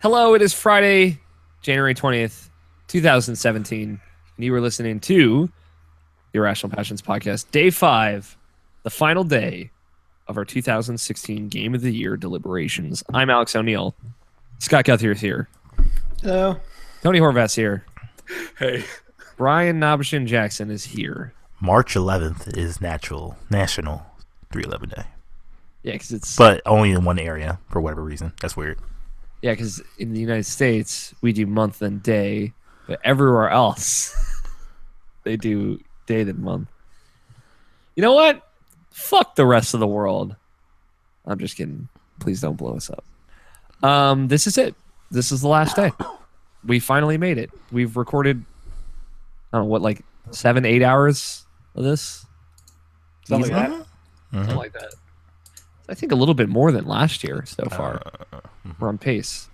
Hello, it is Friday, January 20th, 2017, and you are listening to the Irrational Passions Podcast, Day 5, the final day of our 2016 Game of the Year deliberations. I'm Alex O'Neill. Scott Guthrie is here. Hello. Tony Horvath's here. Hey. Brian Nobshin Jackson is here. March 11th is National 311 Day. Yeah, because it's... But only in one area, for whatever reason. That's weird. Yeah, because in the United States, we do month and day, but everywhere else, they do day than month. You know what? Fuck the rest of the world. I'm just kidding. Please don't blow us up. This is it. This is the last day. We finally made it. We've recorded, I don't know, what, like 7-8 hours of this? Something like that. Mm-hmm. Something like that. I think a little bit more than last year so far. We're on pace.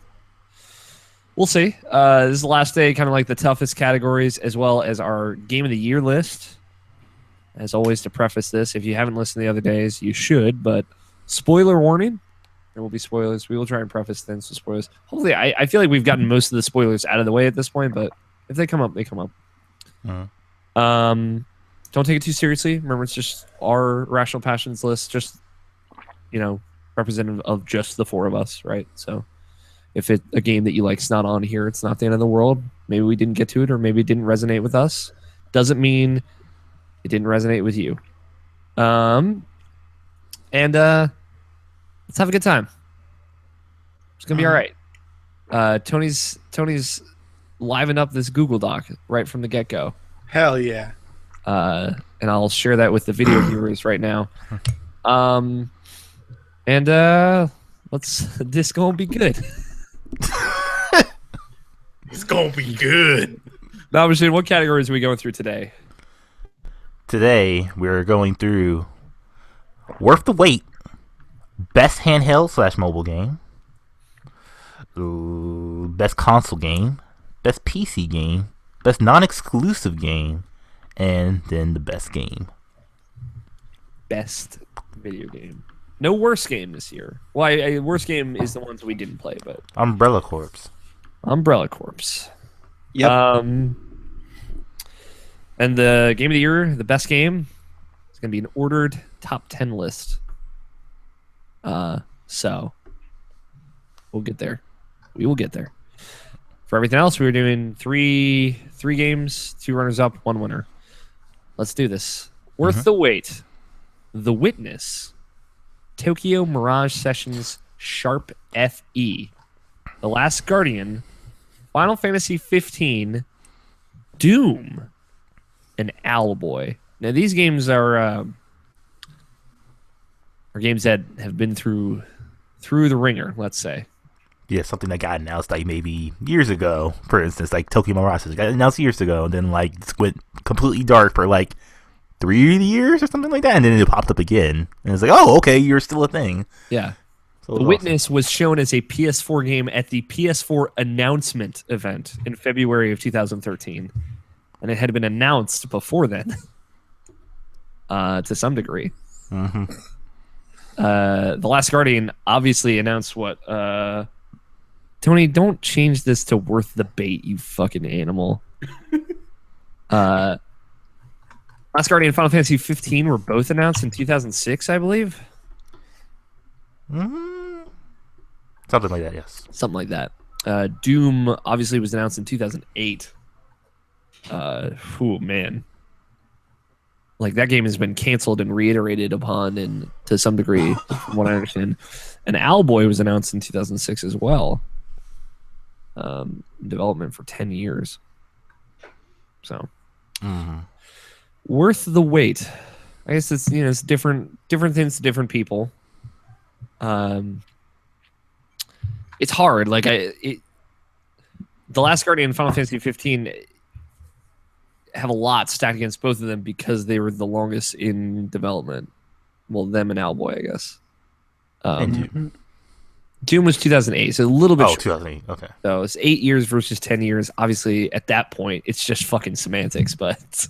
We'll see. This is the last day, kind of like the toughest categories, as well as our Game of the Year list. As always, to preface this, if you haven't listened the other days, you should, but spoiler warning. There will be spoilers. We will try and preface things with spoilers. Hopefully, I feel like we've gotten most of the spoilers out of the way at this point, but if they come up, they come up. Don't take it too seriously. Remember, it's just our Irrational Passions list, just, representative of just the four of us, right? So if it's a game that you like's not on here, it's not the end of the world. Maybe we didn't get to it, or maybe it didn't resonate with us. Doesn't mean it didn't resonate with you. And let's have a good time. It's gonna be all right. Tony's livened up this Google Doc right from the get-go. Hell yeah. And I'll share that with the video viewers right now. This gonna be good. It's gonna be good. Now, Machine, what categories are we going through today? Today, we're going through Worth the Wait, Best Handheld / Mobile Game, Best Console Game, Best PC Game, Best Non-Exclusive Game, and then the Best Game. Best video game. No worst game this year. Well, worst game is the ones we didn't play, but Umbrella Corps. Yep. And the game of the year, the best game, is going to be an ordered top 10 list. So we'll get there. We will get there. For everything else, we were doing three games, 2 runners up, 1 winner. Let's do this. Worth the wait. The Witness, Tokyo Mirage Sessions Sharp FE, The Last Guardian, Final Fantasy 15, Doom, and Owlboy. Now these games are games that have been through the ringer, let's say. Yeah, something that got announced like maybe years ago. For instance, like Tokyo Mirage got announced years ago, and then like it went completely dark for like 3 years or something like that, and then it popped up again, and it's like, oh, okay, you're still a thing. Yeah. So The Witness was shown as a PS4 game at the PS4 announcement event in February of 2013, and it had been announced before then, to some degree. The Last Guardian obviously announced what? Tony, don't change this to worth the bait, you fucking animal. Last Guardian and Final Fantasy 15 were both announced in 2006, I believe. Something like that, yes. Something like that. Doom obviously was announced in 2008. Man. Like, that game has been canceled and reiterated upon and to some degree, from what I understand. And Owlboy was announced in 2006 as well. In development for 10 years. So. Worth the wait. I guess it's it's different things to different people. It's hard. Like The Last Guardian and Final Fantasy 15 have a lot stacked against both of them because they were the longest in development. Well, them and Owlboy, I guess. And Doom was 2008, so a little bit. 2008. Okay. So it's 8 years versus 10 years. Obviously, at that point, it's just fucking semantics. But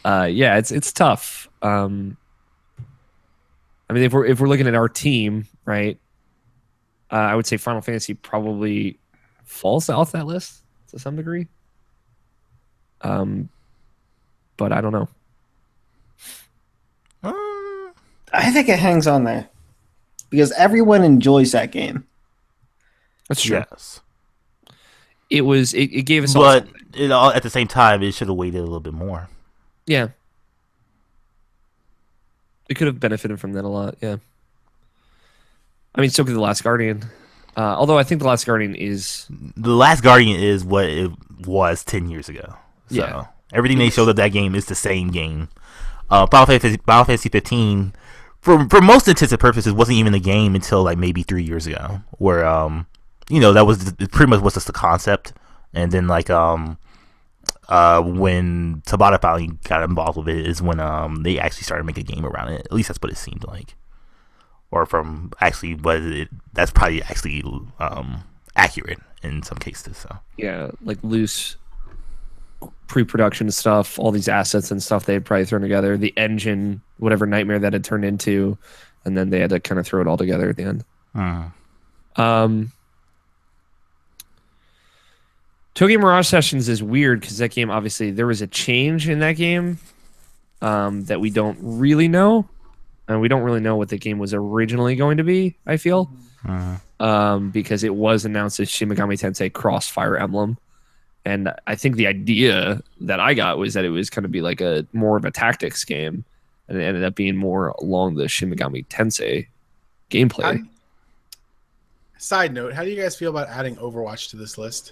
yeah, it's tough. I mean, if we're looking at our team, right? I would say Final Fantasy probably falls off that list to some degree. But I don't know. I think it hangs on there because everyone enjoys that game. That's true. Yes. It gave us all But something. at the same time, it should have waited a little bit more. Yeah. It could have benefited from that a lot, yeah. I mean, so could The Last Guardian. Although I think The Last Guardian is... The Last Guardian is what it was 10 years ago. So Yeah. everything they showed of that game is the same game. Final Fantasy 15, for most intents and purposes, wasn't even a game until like maybe 3 years ago. Where, that was pretty much was just the concept. And then like when Tabata finally got involved with it is when they actually started making a game around it. At least that's what it seemed like. Or from actually, that's probably actually accurate in some cases. So Yeah, like loose pre-production stuff, all these assets and stuff they had probably thrown together, the engine, whatever nightmare that had turned into, and then they had to kind of throw it all together at the end. Tokyo Mirage Sessions is weird because that game, obviously, there was a change in that game that we don't really know. And we don't really know what the game was originally going to be, I feel. Because it was announced as Shin Megami Tensei Cross Fire Emblem. And I think the idea that I got was that it was going to be like more of a tactics game. And it ended up being more along the Shin Megami Tensei gameplay. Side note, how do you guys feel about adding Overwatch to this list?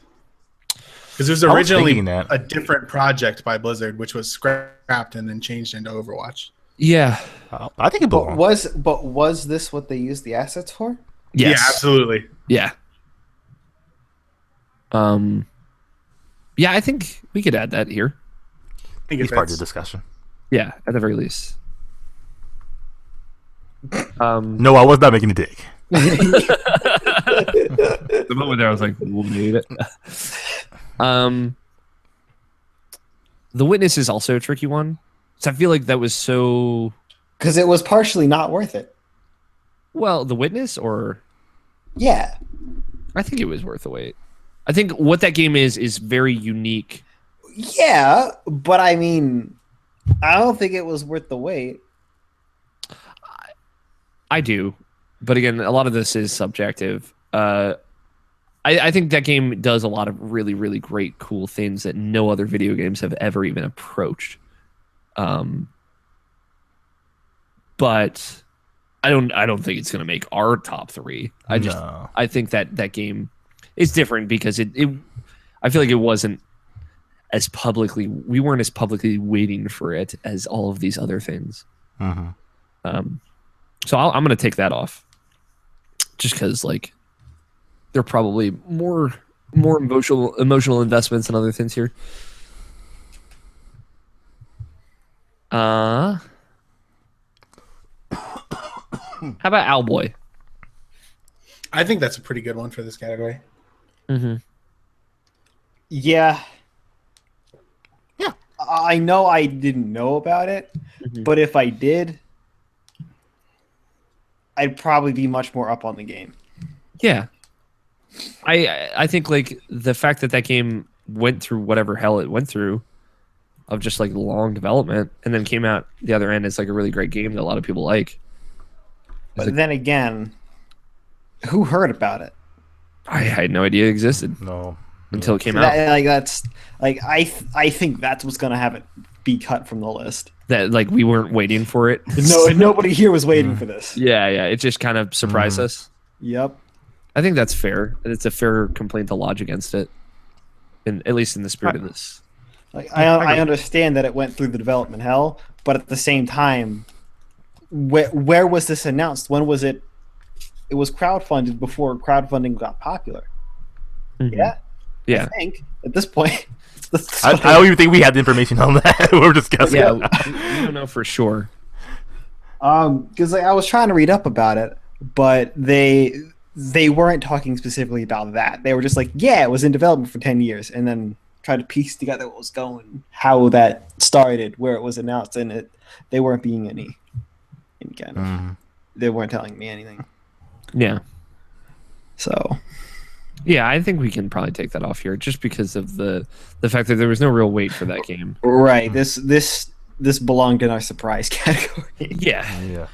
Because it was I was originally thinking that. a different project by Blizzard, which was scrapped and then changed into Overwatch. Yeah. I think it belongs. But was this what they used the assets for? Yes. Yeah, absolutely. Yeah. Yeah, I think we could add that here. I think He's it part of fits. the discussion. Yeah, at the very least. No, I was not making a dig. The moment there, I was like, wait. The Witness is also a tricky one. So I feel like that was so... Because it was partially not worth it. Well, The Witness, or... Yeah. I think it was worth the wait. I think what that game is very unique. Yeah, but I mean, I don't think it was worth the wait. I do. But again, a lot of this is subjective. I think that game does a lot of really, really great, cool things that no other video games have ever even approached. But I don't think it's going to make our top 3. I think that game is different because I feel like it wasn't as publicly, we weren't as publicly waiting for it as all of these other things. So I'm going to take that off just because like there are probably more emotional investments and other things here. How about Owlboy? I think that's a pretty good one for this category. Mm-hmm. Yeah. Yeah. I know I didn't know about it, but if I did, I'd probably be much more up on the game. Yeah. I think like the fact that game went through whatever hell it went through of just like long development and then came out the other end as like a really great game that a lot of people like. But then again, who heard about it? I had no idea it existed No. until it came So out. I think that's what's gonna have it be cut from the list. That like we weren't waiting for it. No, nobody here was waiting for this. Yeah, it just kind of surprised us. Yep. I think that's fair. It's a fair complaint to lodge against it, at least in the spirit of this. Like I understand that it went through the development hell, but at the same time, where was this announced? When was it? It was crowdfunded before crowdfunding got popular. Mm-hmm. Yeah. Yeah. I think at this point. I don't even think we had the information on that. We're discussing. Yeah, we don't know for sure. Because I was trying to read up about it, but they weren't talking specifically about that. They were just like, yeah, it was in development for 10 years, and then try to piece together what was going, how that started, where it was announced, and they weren't being any kind of. They weren't telling me anything. Yeah. So Yeah, I think we can probably take that off here just because of the fact that there was no real weight for that game. right, this belonged in our surprise category. Yeah. Yeah.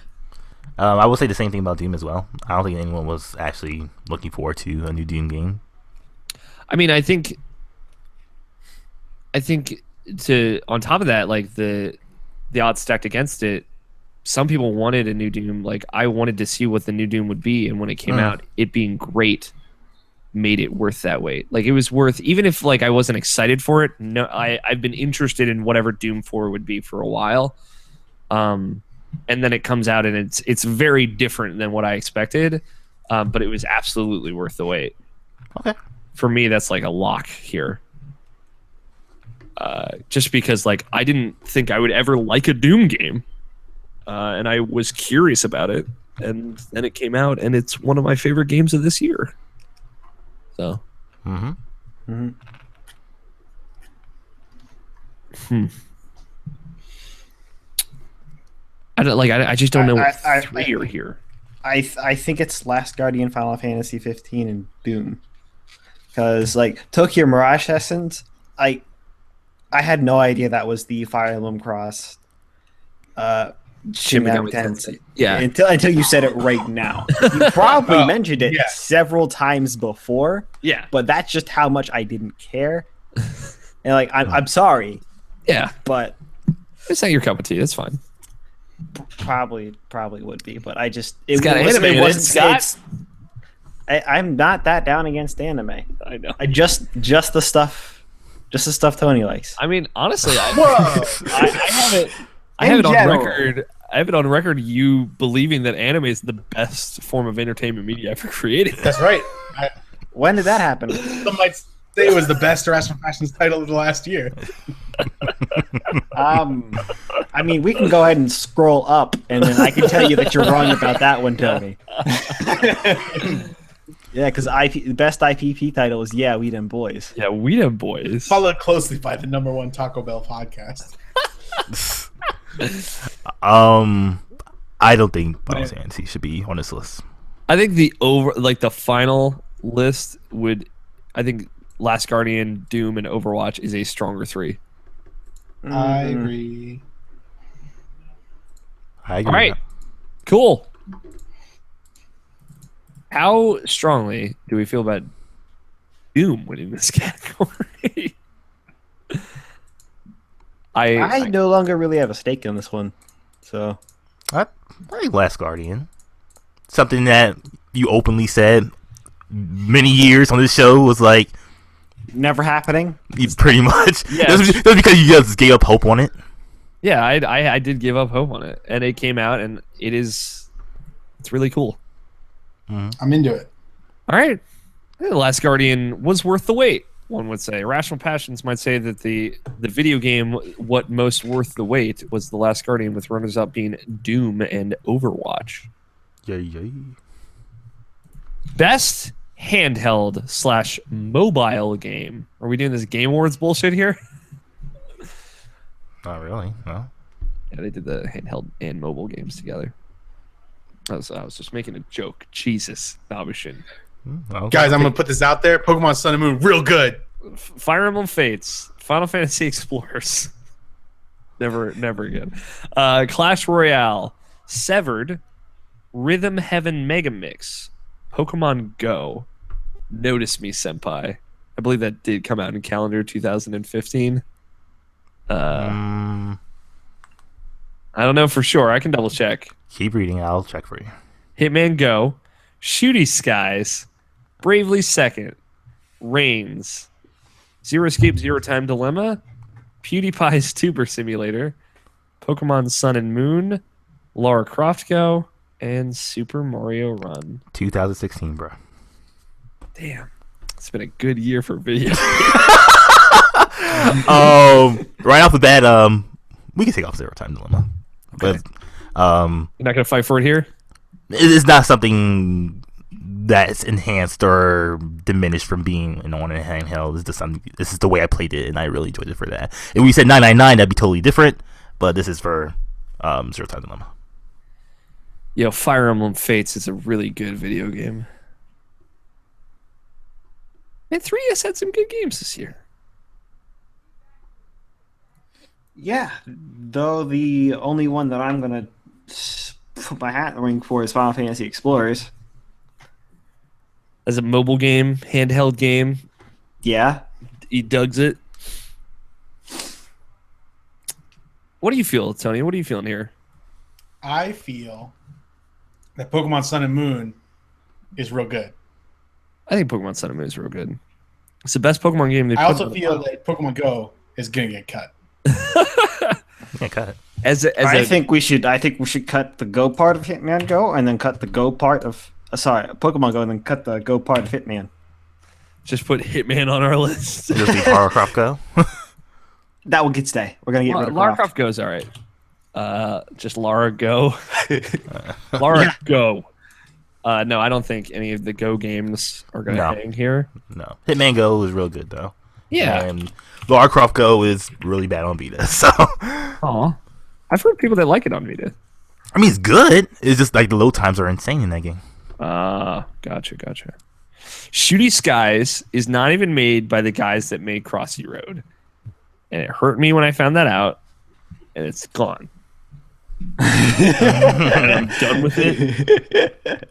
I will say the same thing about Doom as well. I don't think anyone was actually looking forward to a new Doom game. I mean, I think to on top of that, like the odds stacked against it, some people wanted a new Doom. Like I wanted to see what the new Doom would be, and when it came out, it being great made it worth that wait. Like it was worth, even if like I wasn't excited for it. No, I've been interested in whatever Doom 4 would be for a while. And then it comes out and it's very different than what I expected. But it was absolutely worth the wait. Okay. For me, that's like a lock here. Just because like I didn't think I would ever like a Doom game. And I was curious about it. And then it came out and it's one of my favorite games of this year. So. I don't like. I just don't know what three are here. I think it's Last Guardian, Final Fantasy 15, and Doom. Because like Tokyo Mirage Sessions, I had no idea that was the Fire Emblem Cross. Shin Megami Tensei. Yeah. Until you said it right now. You probably mentioned it several times before. Yeah. But that's just how much I didn't care. And like I'm sorry. Yeah. But it's not your cup of tea. That's fine. Probably would be, but I just it's got anime in it, Scott. I'm not that down against anime. I know. I just the stuff Tony likes. I mean, honestly, I have it on record. I have it on record. You believing that anime is the best form of entertainment media ever created. That's right. When did that happen? Some might say it was the best Irrational Passions title of the last year. I mean, we can go ahead and scroll up, and then I can tell you that you're wrong about that one, Tony. Yeah, because the best IPP title is We Dem Boys. Yeah, We Dem Boys. Followed closely by the #1 Taco Bell podcast. I don't think Final Fantasy should be on this list. I think the final list would. I think Last Guardian, Doom, and Overwatch is a stronger 3. I agree. All right. Cool. How strongly do we feel about Doom winning this category? I no longer really have a stake in this one. So I like Last Guardian. Something that you openly said many years on this show was like never happening. Pretty much. Yeah. That's because you just gave up hope on it. Yeah, I did give up hope on it, and it came out, and it's really cool. I'm into it. All right, The Last Guardian was worth the wait. One would say. Irrational Passions might say that the video game what most worth the wait was The Last Guardian, with runners up being Doom and Overwatch. Yay. Best handheld / mobile game. Are we doing this Game Awards bullshit here? Not really. No. Yeah, they did the handheld and mobile games together. I was just making a joke. Jesus, Nabishin. Guys, I'm going to put this out there. Pokemon Sun and Moon, real good. Fire Emblem Fates. Final Fantasy Explorers. Never again. Clash Royale. Severed. Rhythm Heaven Mega Mix. Pokemon Go. Notice Me, Senpai. I believe that did come out in calendar 2015. I don't know for sure. I can double check. Keep reading. I'll check for you. Hitman Go. Shooty Skies. Bravely Second. Reigns. Zero Escape, Zero Time Dilemma. PewDiePie's Tuber Simulator. Pokemon Sun and Moon. Lara Croft Go. And Super Mario Run. 2016, bro. Damn. It's been a good year for video. Right off the bat, we can take off Zero Time Dilemma. Okay. But You're not going to fight for it here? It's not something that's enhanced or diminished from being on a handheld. This is the way I played it, and I really enjoyed it for that. If we said 999, that'd be totally different. But this is for Zero Time Dilemma. Fire Emblem Fates is a really good video game. Man, 3DS had some good games this year. Yeah, though the only one that I'm gonna put my hat in the ring for is Final Fantasy Explorers. As a mobile game, handheld game, Yeah, he dugs it. What do you feel, Tony? What are you feeling here? I feel that Pokemon Sun and Moon is real good. I think Pokemon Sun and Moon is real good. It's the best Pokemon game they've I put also out. feel that Pokemon Go is gonna get cut. Yeah, cut it. I think we should cut the Go part of Hitman Go, and then cut the Go part of Pokemon Go, and then cut the Go part of Hitman. just put Hitman on our list. Just leave Lara Croft go. That one can stay. We're gonna get rid of Lara Croft. Croft goes all right. Just Lara Go. Lara Go. No, I don't think any of the Go games are going to No. hang here. No, Hitman Go is real good though. Yeah. And Lara Croft Go is really bad on Vita. So Aw. I've heard people that like it on Vita. I mean, it's good. It's just like the load times are insane in that game. Gotcha. Shooty Skies is not even made by the guys that made Crossy Road. And it hurt me when I found that out. And it's gone. And I'm done with it.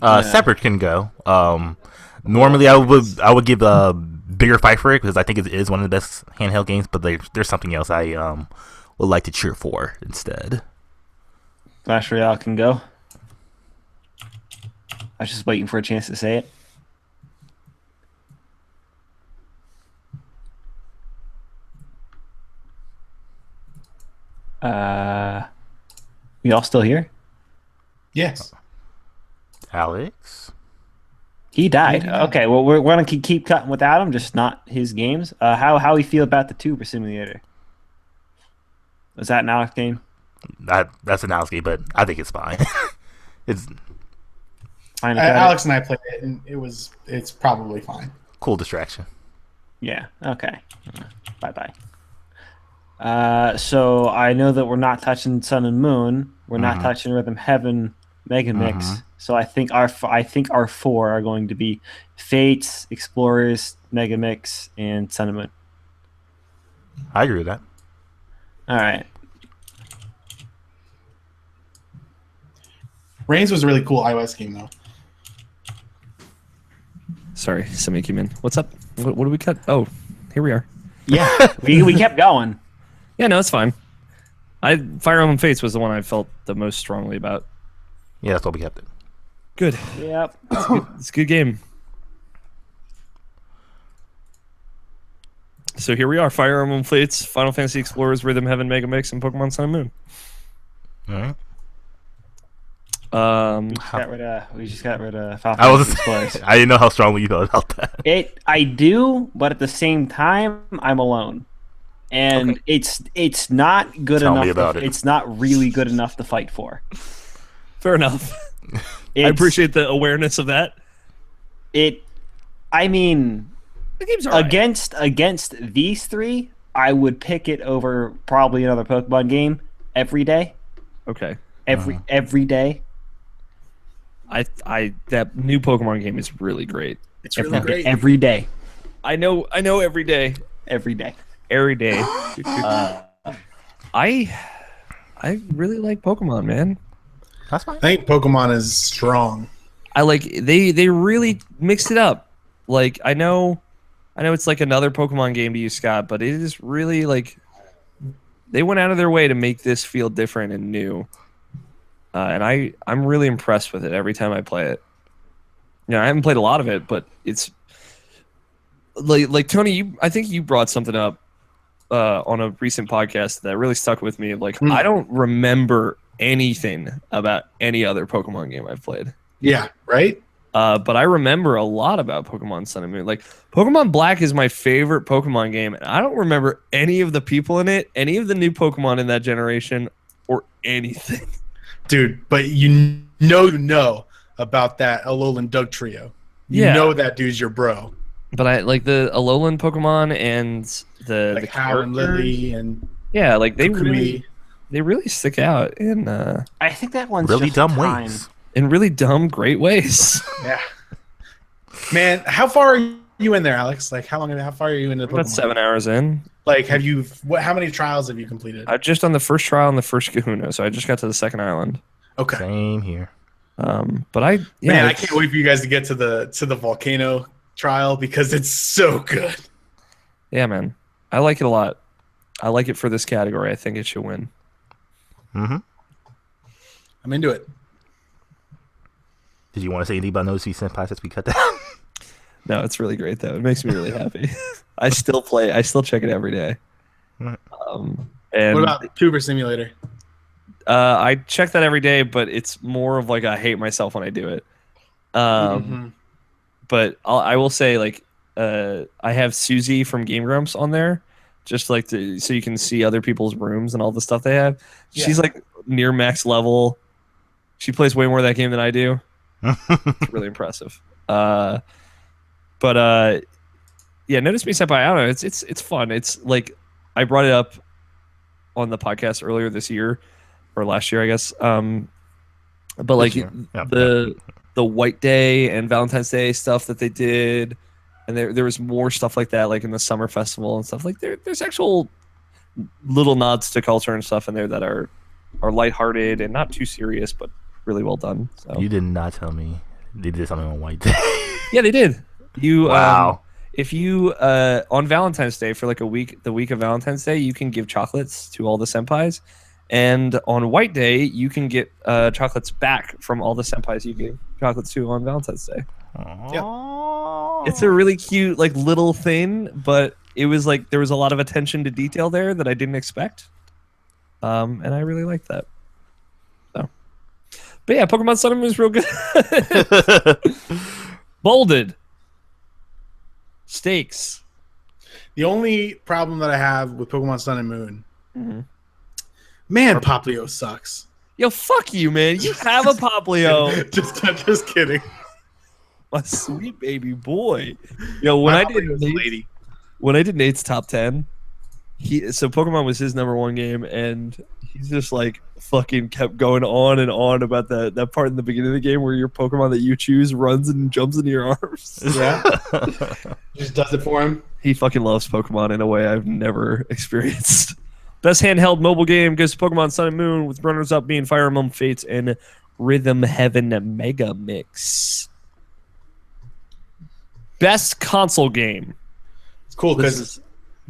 Separate can go. Normally, I would give a bigger fight for it because I think it is one of the best handheld games. But there's something else I would like to cheer for instead. Clash Royale can go. I was just waiting for a chance to say it. We all still here? Yes. Alex, He died. Yeah. Okay, well we're gonna keep cutting without him, just not his games. How we feel about the Tuber Simulator? Was that an Alex game? that's an Alex game, but I think it's fine. It's Fine to cut it? Alex and I played it, and it's probably fine. cool distraction. Yeah. Okay. Bye bye. So I know that we're not touching Sun and Moon. We're not touching Rhythm Heaven Mega Mix. So I think our four are going to be Fates, Explorers, Mega Mix, and Sun and Moon. I agree with that. All right. Reigns was a really cool iOS game, though. Sorry, somebody came in. What's up? What do we cut? Oh, here we are. Yeah. we kept going. Yeah, no, it's fine. Fire Emblem Fates was the one I felt the most strongly about. Yeah, that's what we kept it. Good. Yep. It's a good game. So here we are. Fire Emblem Fates, Final Fantasy Explorers, Rhythm Heaven Mega Mix, and Pokemon Sun and Moon. All right. We just got rid of Final I was. Fantasy Explorers. I didn't know how strongly you felt about that. I do, but at the same time, I'm alone, and it's not good Tell me enough. about it. It's not really good enough to fight for. Fair enough. I It's- appreciate the awareness of that. I mean, The game's alright. against these three, I would pick it over probably another Pokemon game every day. Okay. Every day. That new Pokemon game is really great. It's really great. Every day. I know every day. Every day. Every day. I really like Pokemon, man. That's fine. I think Pokemon is strong. I like they really mixed it up. Like I know it's like another Pokemon game to you, Scott, but it is really like they went out of their way to make this feel different and new. And I'm really impressed with it every time I play it. I haven't played a lot of it, but it's like Tony, I think you brought something up on a recent podcast that really stuck with me. Like I don't remember anything about any other Pokemon game I've played. Yeah, right? But I remember a lot about Pokemon Sun and Moon. Like Pokemon Black is my favorite Pokemon game, and I don't remember any of the people in it, any of the new Pokemon in that generation, or anything. Dude, but you know about that Alolan Doug trio. You Yeah. know that dude's your bro. But I like the Alolan Pokemon and the Like the Hal and characters. Lily and Yeah, like they Kukui. really stick out in I think that one's Really just dumb time. ways. really dumb, great ways. Yeah. Man, how far are you in there, Alex? Like, how far are you into Pokemon? About 7 hours in. Like, how many trials have you completed? I've just done the first trial and the first Kahuna, so I just got to the second island. Okay. Same here. But I can't wait for you guys to get to the volcano trial because it's so good. Yeah, man. I like it a lot. I like it for this category. I think it should win. Mm-hmm. I'm into it. Did you want to say anything about those senpai since we cut that? No, it's really great though. It makes me really happy. I still check it every day. Right. And what about Tuber Simulator? I check that every day, but it's more of like I hate myself when I do it. But I will say, like, I have Susie from Game Grumps on there, just like so you can see other people's rooms and all the stuff they have. Yeah. She's like near max level. She plays way more of that game than I do. It's really impressive. Yeah, Notice Me Senpai. I don't know. It's fun. It's like I brought it up on the podcast earlier this year or last year, I guess. But like the White Day and Valentine's Day stuff that they did, and there was more stuff like that, like in the summer festival and stuff. Like there's actual little nods to culture and stuff in there that are lighthearted and not too serious, but really well done. So. You did not tell me they did something on White Day. Yeah, they did. Wow. If you on Valentine's Day for like the week of Valentine's Day, you can give chocolates to all the senpais, and on White Day you can get chocolates back from all the senpais you gave chocolates to on Valentine's Day. Yep. It's a really cute like little thing, but it was like there was a lot of attention to detail there that I didn't expect, and I really liked that. So, but yeah, Pokemon Sun and Moon is real good. Bolded. Stakes. The only problem that I have with Pokemon Sun and Moon, man, Poplio sucks. Yo, fuck you, man. You have a Poplio. just kidding. My sweet baby boy. Yo, when I did Nate's top 10, so Pokemon was his number one game, and he's just like fucking kept going on and on about that part in the beginning of the game where your Pokemon that you choose runs and jumps into your arms. Yeah. Just does it for him. He fucking loves Pokemon in a way I've never experienced. Best handheld mobile game goes to Pokemon Sun and Moon, with runners-up being Fire Emblem Fates and Rhythm Heaven Mega Mix. Best console game. It's cool because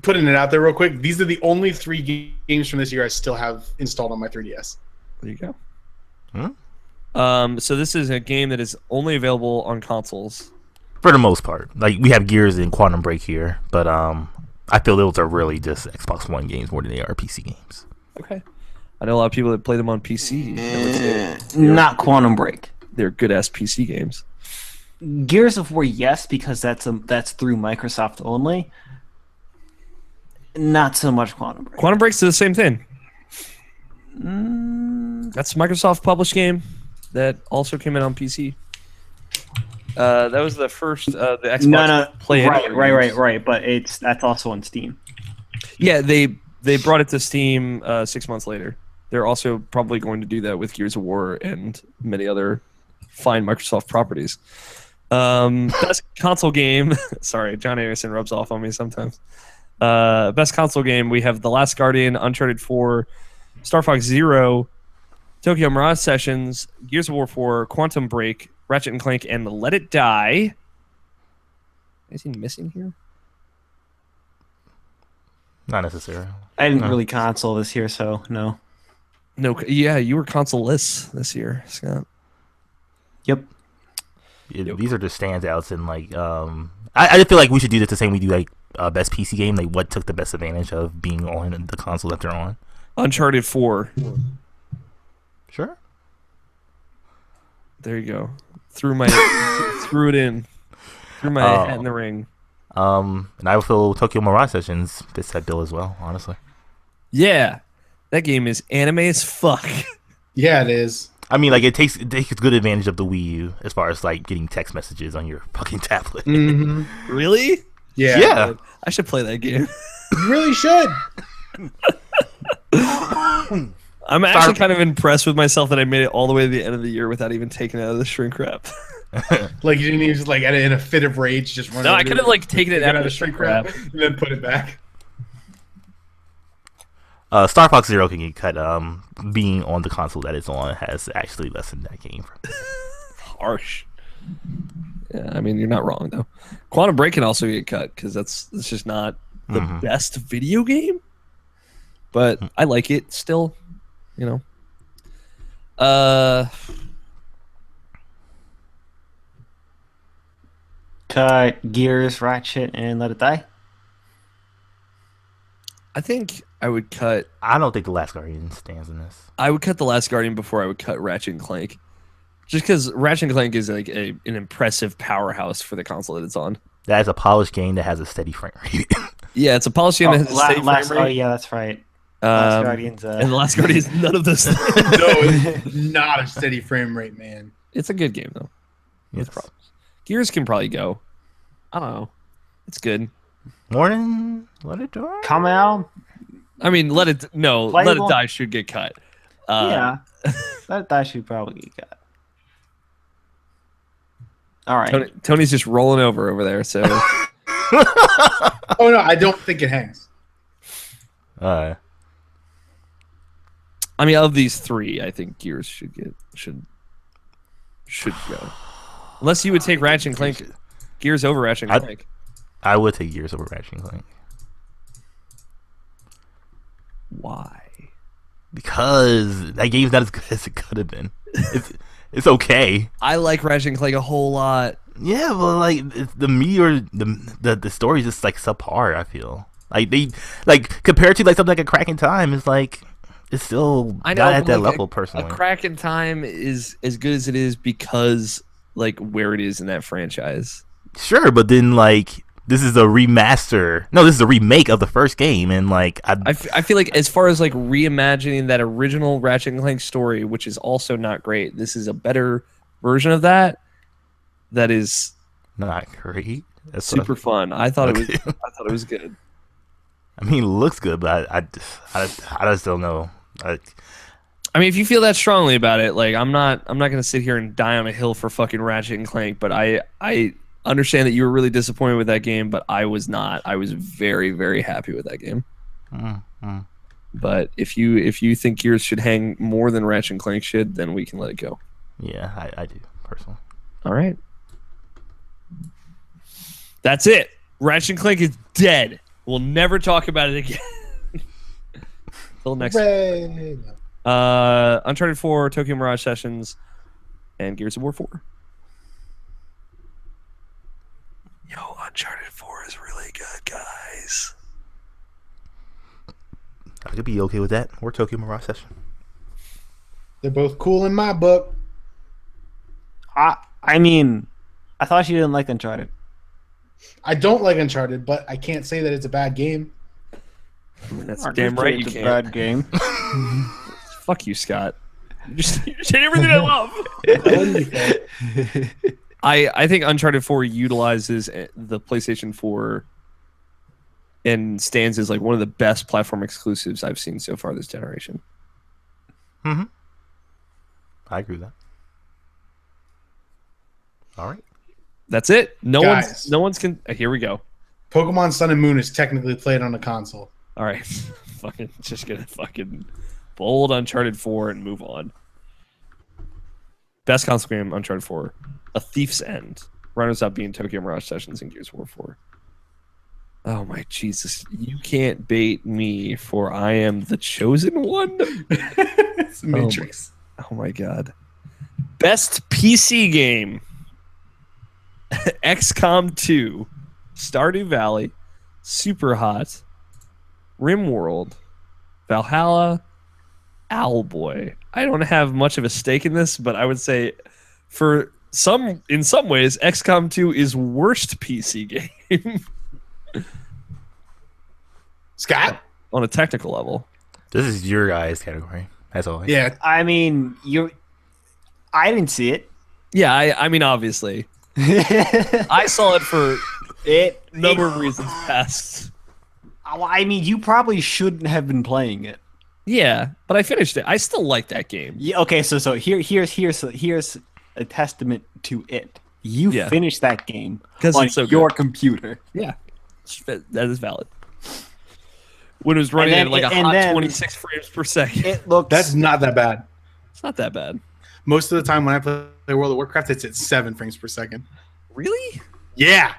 putting it out there real quick, these are the only 3 games from this year I still have installed on my 3DS. There you go. So this is a game that is only available on consoles. For the most part. Like, we have Gears and Quantum Break here, but I feel those are really just Xbox One games more than they are PC games. Okay. I know a lot of people that play them on PC. Not Quantum Break. They're good-ass PC games. Gears of War, yes, because that's through Microsoft only. Not so much Quantum Break. Quantum Break's the same thing. That's a Microsoft published game that also came in on PC. That was the first the Xbox Play. Right. But that's also on Steam. Yeah, they brought it to Steam 6 months later. They're also probably going to do that with Gears of War and many other fine Microsoft properties. Best console game. Sorry, John Anderson rubs off on me sometimes. Best console game, we have The Last Guardian, Uncharted 4, Star Fox Zero, Tokyo Mirage Sessions, Gears of War 4, Quantum Break, Ratchet & Clank, and Let It Die. Is he missing here? Not necessarily. I didn't really console this year, so no. No, yeah, you were console-less this year, Scott. Yep. These are just standouts, and like I feel like we should do this the same we do like best PC game, like what took the best advantage of being on the console that they're on. Uncharted 4. Sure. There you go. Threw it in. Threw my hat in the ring. And I feel Tokyo Mirage Sessions fits that bill as well, honestly. Yeah. That game is anime as fuck. Yeah, it is. I mean, like it takes good advantage of the Wii U as far as like getting text messages on your fucking tablet. Mm-hmm. Really? Yeah. I should play that game. You really should. I'm actually kind of impressed with myself that I made it all the way to the end of the year without even taking it out of the shrink wrap. Like you didn't even just like in a fit of rage just run. No, over I to could have like taken it get out of the shrink shrink wrap. and then put it back. Star Fox Zero can get cut. Being on the console that it's on has actually lessened that game. Harsh. Yeah, I mean you're not wrong though. Quantum Break can also get cut because that's just not the best video game. But I like it still, you know. Cut Gears, Ratchet, and Let It Die. I think I would cut. I don't think The Last Guardian stands in this. I would cut The Last Guardian before I would cut Ratchet and Clank, just because Ratchet and Clank is like an impressive powerhouse for the console that it's on. That is a polished game that has a steady frame rate. Yeah, it's a polished game that has a steady frame rate. Oh yeah, that's right. Last Guardian's, and The Last Guardian is none of those things. No, it's not a steady frame rate, man. It's a good game though. Yes. Problems. Gears can probably go. I don't know. It's good. More than Let It Die? Come out. I mean, Let It Die should get cut. Yeah, Let It Die should probably get cut. All right. Tony's just rolling over there. So. Oh no, I don't think it hangs. I mean, of these three, I think Gears should go. Unless you would take Ratchet and Clank, Gears over Ratchet and Clank. I would take Gears over Ratchet and Clank. Why? Because that game's not as good as it could have been. It's okay. I like Ratchet and Clank a whole lot. Yeah, but like the meteor, the story is just like subpar. I feel like they compared to like something like a Crack in Time is like it's still not at that level. Personally, a Crack in Time is as good as it is because like where it is in that franchise. Sure, but then like this is a remaster. No, this is a remake of the first game, and like I feel like as far as like reimagining that original Ratchet and Clank story, which is also not great, this is a better version of that. That is not great. That's super fun. I thought it was good. I mean, it looks good, but I just don't know. I mean, if you feel that strongly about it, like I'm not gonna sit here and die on a hill for fucking Ratchet and Clank. But I understand that you were really disappointed with that game, but I was not. I was very, very happy with that game. Mm-hmm. But if you think Gears should hang more than Ratchet and Clank should, then we can let it go. Yeah, I do personally. All right. That's it. Ratchet and Clank is dead. We'll never talk about it again. Until next time. Uncharted 4, Tokyo Mirage Sessions, and Gears of War 4. Yo, Uncharted 4 is really good, guys. I could be okay with that. Or Tokyo Mirage Session. They're both cool in my book. I mean, I thought you didn't like Uncharted. I don't like Uncharted, but I can't say that it's a bad game. That's damn right you it's can't. a bad game. Fuck you, Scott. You just hate everything I love. I think Uncharted 4 utilizes the PlayStation 4 and stands as like one of the best platform exclusives I've seen so far this generation. Mm-hmm. I agree with that. All right. That's it. No Guys. one's can. Here we go. Pokemon Sun and Moon is technically played on a console. All right, fucking just gonna fucking bold Uncharted 4 and move on. Best console game, Uncharted 4. A Thief's End. Runners up being Tokyo Mirage Sessions and Gears of War 4. Oh my Jesus! You can't bait me, for I am the chosen one. It's Matrix. Oh my God! Best PC game. XCOM 2, Stardew Valley, Superhot, RimWorld, Valhalla, Owlboy. I don't have much of a stake in this, but I would say in some ways, XCOM 2 is worst PC game. Scott? On a technical level. This is your guys' category, as always. Yeah. I mean, I didn't see it. Yeah, I mean, obviously. I saw it for a number of reasons past. I mean, you probably shouldn't have been playing it. Yeah, but I finished it. I still like that game. Yeah. Okay. So here's a testament to it. You Yeah. finished that game 'Cause on it's so your good. computer. Yeah, that is valid. When it was running then at like a it- and hot then 26 frames per second. It looks That's not that bad. It's not that bad. Most of the time when I play World of Warcraft, it's at 7 frames per second. Really? Yeah,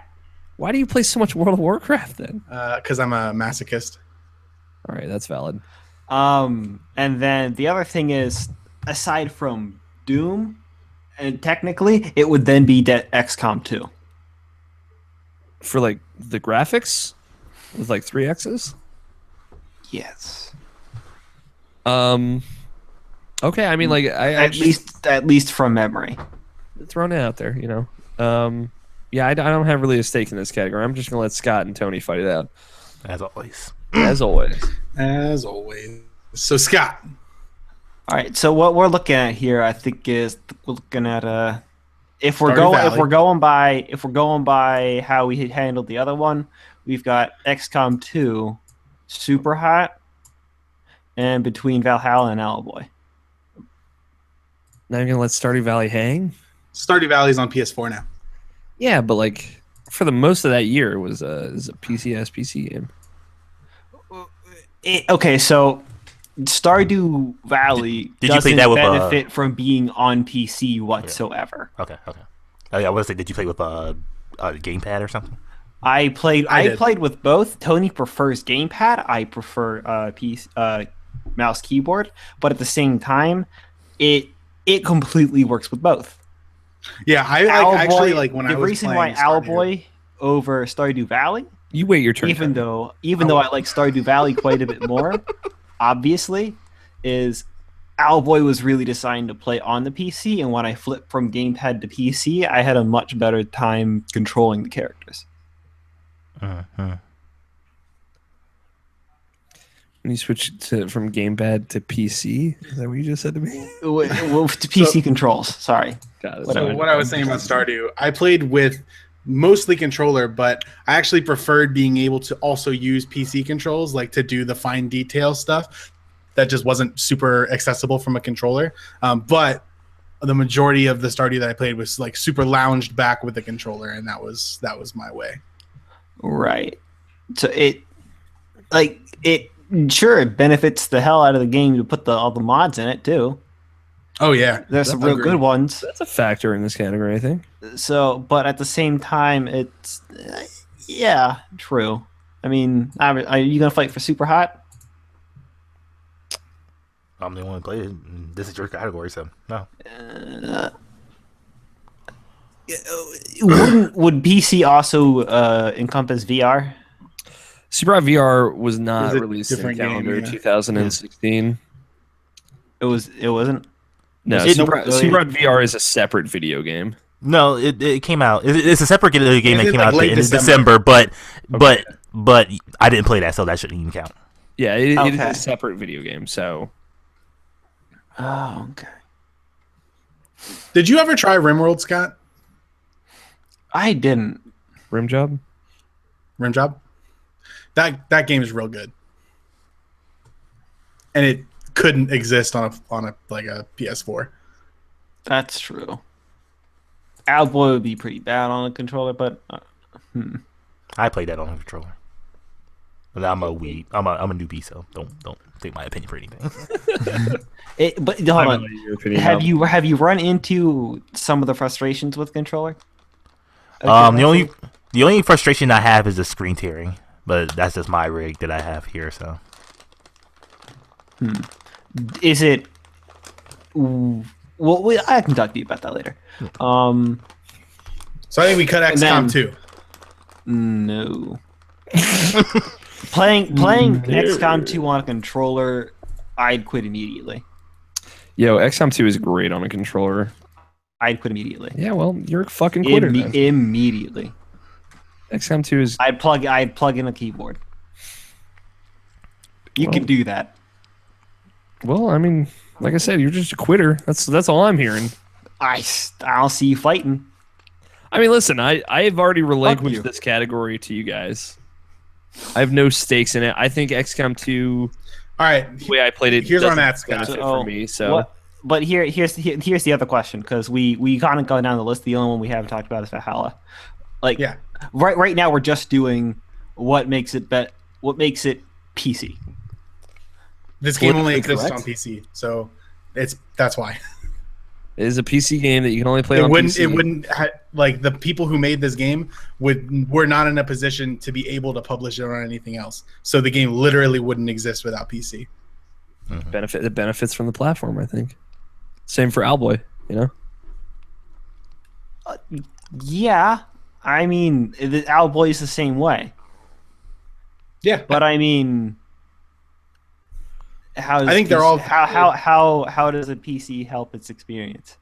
Why do you play so much World of Warcraft then? because I'm a masochist. All right, that's valid. and then the other thing is, aside from Doom, and technically it would then be XCOM 2. For like the graphics with like 3 X's. Yes. Okay, I mean, like At least from memory. throwing it out there, you know. Yeah, I don't have really a stake in this category. I'm just gonna let Scott and Tony fight it out, As always. as always. As always. So Scott, All right. So what we're looking at here, I think, is we're looking at if we're going by how we had handled the other one, we've got XCOM 2, super hot, and between Valhalla and Owlboy. Now you're gonna let Stardew Valley hang? Stardew Valley's on PS4 now. Yeah, but like for the most of that year, it was a PC game. Okay, so Stardew Valley Did you play doesn't that with, benefit from being on PC whatsoever. Okay. I was say, did you play with a gamepad or something? I played did. with both. Tony prefers gamepad. I prefer mouse keyboard. But at the same time, it completely works with both. Yeah, I actually like when I was the reason playing why Owlboy over Stardew Valley, You wait your turn. even though I like Stardew Valley quite a bit more, obviously, is Owlboy was really designed to play on the PC, and when I flipped from gamepad to PC, I had a much better time controlling the characters. When you switch from gamepad to PC, is that what you just said to me? Well, to PC controls. Sorry. Got it. So what I was saying about Stardew, I played with mostly controller, but I actually preferred being able to also use PC controls, like to do the fine detail stuff that just wasn't super accessible from a controller. But the majority of the Stardew that I played was like super lounged back with the controller, and that was my way. Right. So it sure it benefits the hell out of the game to put all the mods in it too. Oh yeah, There's some real Agreed. good ones. That's a factor in this category, I think. So, but at the same time, it's yeah, true. I mean, are you gonna fight for super hot? I'm the one who played it. This is your category, so no. Would PC also encompass VR? Super Hot VR was not It was a released in different game, calendar yeah. 2016. It wasn't. No, Super Hot VR is a separate video game. No, it came out. It's a separate game that It's came like out late in December. December, but I didn't play that, so that shouldn't even count. Yeah, it is Okay. a separate video game. So Oh, okay. Did you ever try RimWorld, Scott? I didn't. Rim Job. Rim Job? That game is real good, and it couldn't exist on a like a PS4. That's true. Owlboy would be pretty bad on a controller, but I played that on a controller. But I'm a newbie, so don't take my opinion for anything. But hold on. Have you run into some of the frustrations with controller? The only frustration I have is the screen tearing, but that's just my rig that I have here. So, Is it? Well, I can talk to you about that later. So I think we cut XCOM 2. No. playing XCOM 2 on a controller, I'd quit immediately. Yo, XCOM 2 is great on a controller. I'd quit immediately. Yeah, well, you're a fucking quitter. then. Immediately. XCOM 2 is I'd plug in a keyboard. You can do that. well. I mean, like I said, you're just a quitter. That's all I'm hearing. I'll see you fighting. I mean, listen, I've already you. relinquished this category to you guys. I have no stakes in it. I think XCOM 2, All right, the way I played it, Here's where I'm doesn't at, Scott. benefit So, for me. So But here's the other question, because we kind of go down the list. The only one we haven't talked about is Valhalla. Like, Yeah. right now we're just doing what makes it PC. This game only Politically exists correct? on PC, so that's why. It is a PC game that you can only play It on wouldn't. PC. It wouldn't. Like the people who made this game were not in a position to be able to publish it on anything else. So the game literally wouldn't exist without PC. It benefits from the platform, I think. Same for Owlboy, you know? Yeah, I mean, Owlboy is the same way. Yeah, But I mean, how does I think they're all- how does a PC help its experience?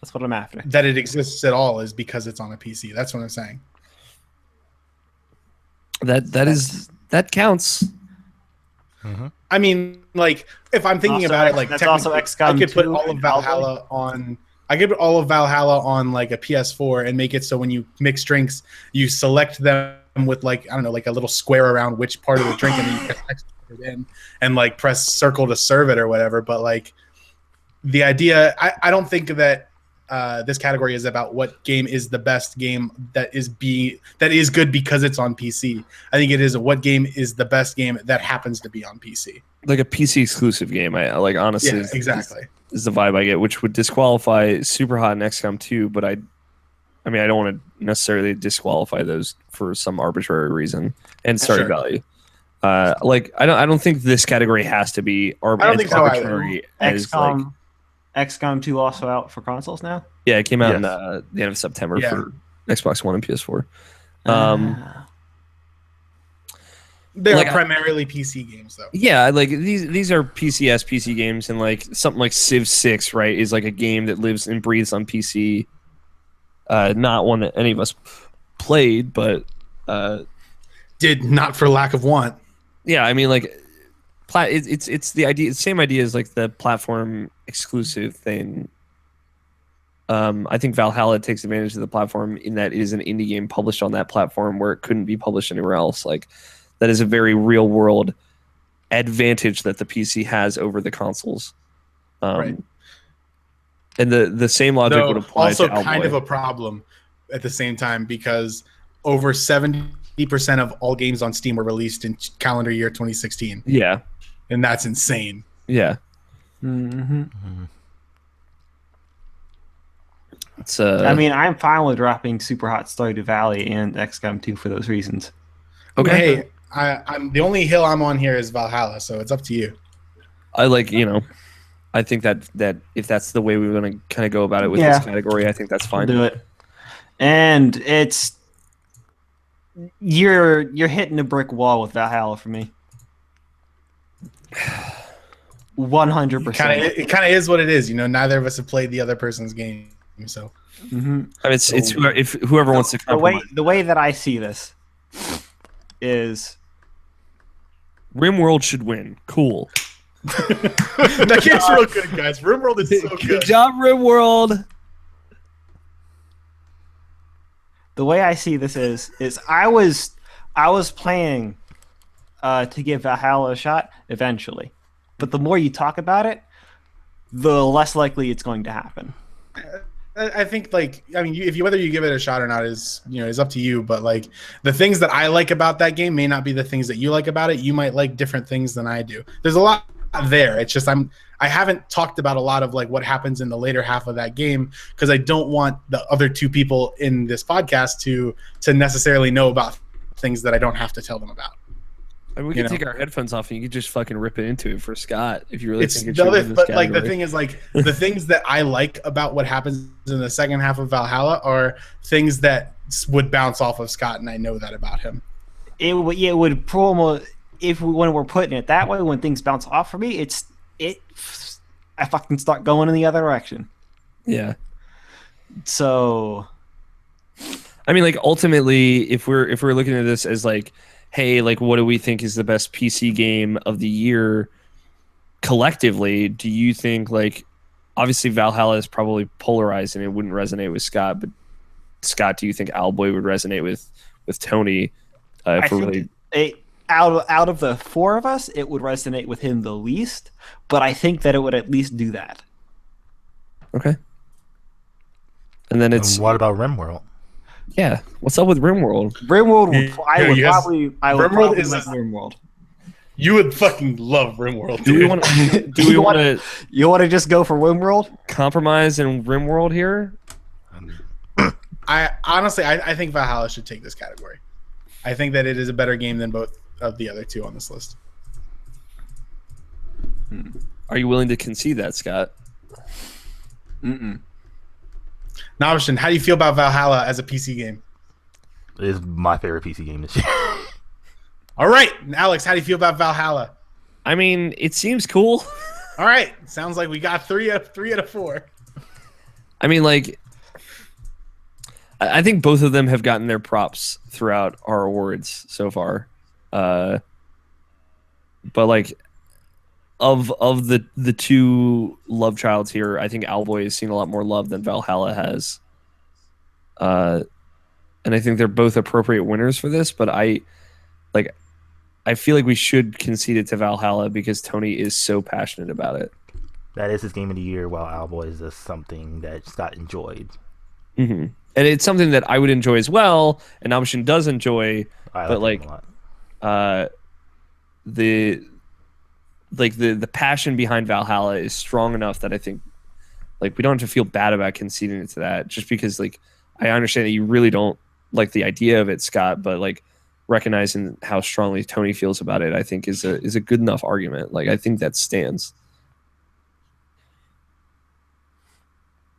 That's what I'm after. that it exists at all is because it's on a PC. That's what I'm saying. That counts. I mean, like if I'm thinking Also, about it, like that's also technically, I XCOM could put 2 all of and Valhalla on. I could put all of Valhalla on like a PS4 and make it so when you mix drinks, you select them with like I don't know, like a little square around which part of the drink, and then you can put it in and like press circle to serve it or whatever. But like the idea, I don't think that this category is about what game is the best game that is good because it's on PC. I think it is what game is the best game that happens to be on PC. Like a PC exclusive game. I like honestly Yeah, exactly. is the vibe I get, which would disqualify Superhot and XCOM 2, but I mean I don't want to necessarily disqualify those for some arbitrary reason and Stardew Sure. Valley. Like I don't think this category has to be I don't think so either. arbitrary as like XCOM 2 also out for consoles now. yeah, it came out in Yes. the end of September Yeah. for Xbox One and PS4. They're Like, primarily PC games, though. Yeah, like these are PC games, and like something like Civ 6, right, is like a game that lives and breathes on PC. Not one that any of us played, but Did not for lack of want. yeah, I mean like it's the idea, same idea as like the platform exclusive thing. I think Valhalla takes advantage of the platform in that it is an indie game published on that platform where it couldn't be published anywhere else. Like that is a very real world advantage that the PC has over the consoles. Right. And the same logic would Though apply also to Owlboy. kind of a problem at the same time because over 70% of all games on Steam were released in calendar year 2016, yeah, and that's insane. yeah. Mm-hmm. It's I mean, I'm fine with dropping Super Hot Stardew Valley and XCOM 2 for those reasons. okay. Hey, I'm the only hill I'm on here is Valhalla, so it's up to you. I like, I think that if that's the way we want to kind of go about it with Yeah. this category, I think that's I'll fine. do it. And it's you're hitting a brick wall with Valhalla for me. 100%. It kind of is what it is. Neither of us have played the other person's game, so Mm-hmm. I mean, it's if whoever wants to compromise. The way that I see this is RimWorld should win. Cool. that game's real good, guys. RimWorld is so Good good. job, RimWorld. the way I see this is I was planning to give Valhalla a shot eventually, but the more you talk about it, the less likely it's going to happen. I think, whether you give it a shot or not is up to you. But like the things that I like about that game may not be the things that you like about it. You might like different things than I do. There's a lot there. It's just I haven't talked about a lot of like what happens in the later half of that game because I don't want the other two people in this podcast to necessarily know about things that I don't have to tell them about. I mean, we can take our headphones off and you can just fucking rip it into it for Scott if you really It's think it the should other, win this but like the category. thing is like the things that I like about what happens in the second half of Valhalla are things that would bounce off of Scott, and I know that about him. It would promo when we're putting it that way. When things bounce off for me, I fucking start going in the other direction. Yeah. So, I mean, like ultimately, if we're looking at this as like, hey, like what do we think is the best PC game of the year collectively? Do you think like obviously Valhalla is probably polarized and it wouldn't resonate with Scott, but Scott, do you think Owlboy would resonate with Tony? I out of the four of us, it would resonate with him the least. But I think that it would at least do that. Okay. And then it's And what about RimWorld? yeah. What's up with RimWorld? RimWorld, I would yes. probably RimWorld is like a- RimWorld. You would fucking love RimWorld. Do we dude. want to? Do we want to You want to just go for RimWorld? compromise in RimWorld here? I honestly, I think Valhalla should take this category. I think that it is a better game than both of the other two on this list. Are you willing to concede that, Scott? Navashin, how do you feel about Valhalla as a PC game? It is my favorite PC game this year. All right, and Alex, how do you feel about Valhalla? I mean, it seems cool. All right, sounds like we got three out of four. I mean, like, I think both of them have gotten their props throughout our awards so far. But like, of the two love childs here, I think Owlboy has seen a lot more love than Valhalla has. And I think they're both appropriate winners for this, but I feel like we should concede it to Valhalla because Tony is so passionate about it. That is his game of the year, while Owlboy is just something that Scott enjoyed. Mm-hmm. And it's something that I would enjoy as well, and Namishin does enjoy, but like the passion behind Valhalla is strong enough that I think like we don't have to feel bad about conceding it to that, just because like I understand that you really don't like the idea of it, Scott, but like recognizing how strongly Tony feels about it, I think is a good enough argument. Like I think that stands.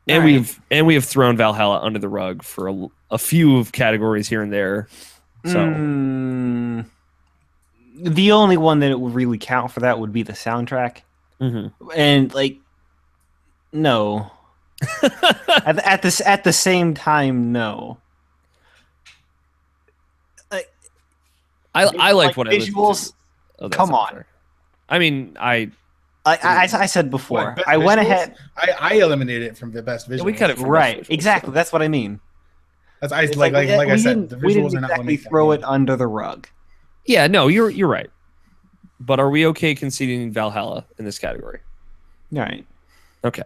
And we have thrown Valhalla under the rug for a few of categories here and there. So The only one that it would really count for that would be the soundtrack. Mm-hmm. And like, no. at the same time, no. I like what visuals. Come on. I mean, I said before. What, I went visuals? ahead. I eliminated it from the best visuals. we cut it from Right. visuals, Exactly. so. That's what I mean. That's I said. The we visuals didn't are not what exactly make that throw game. it under the rug. Yeah, no, you're right. But are we okay conceding Valhalla in this category? All right. Okay.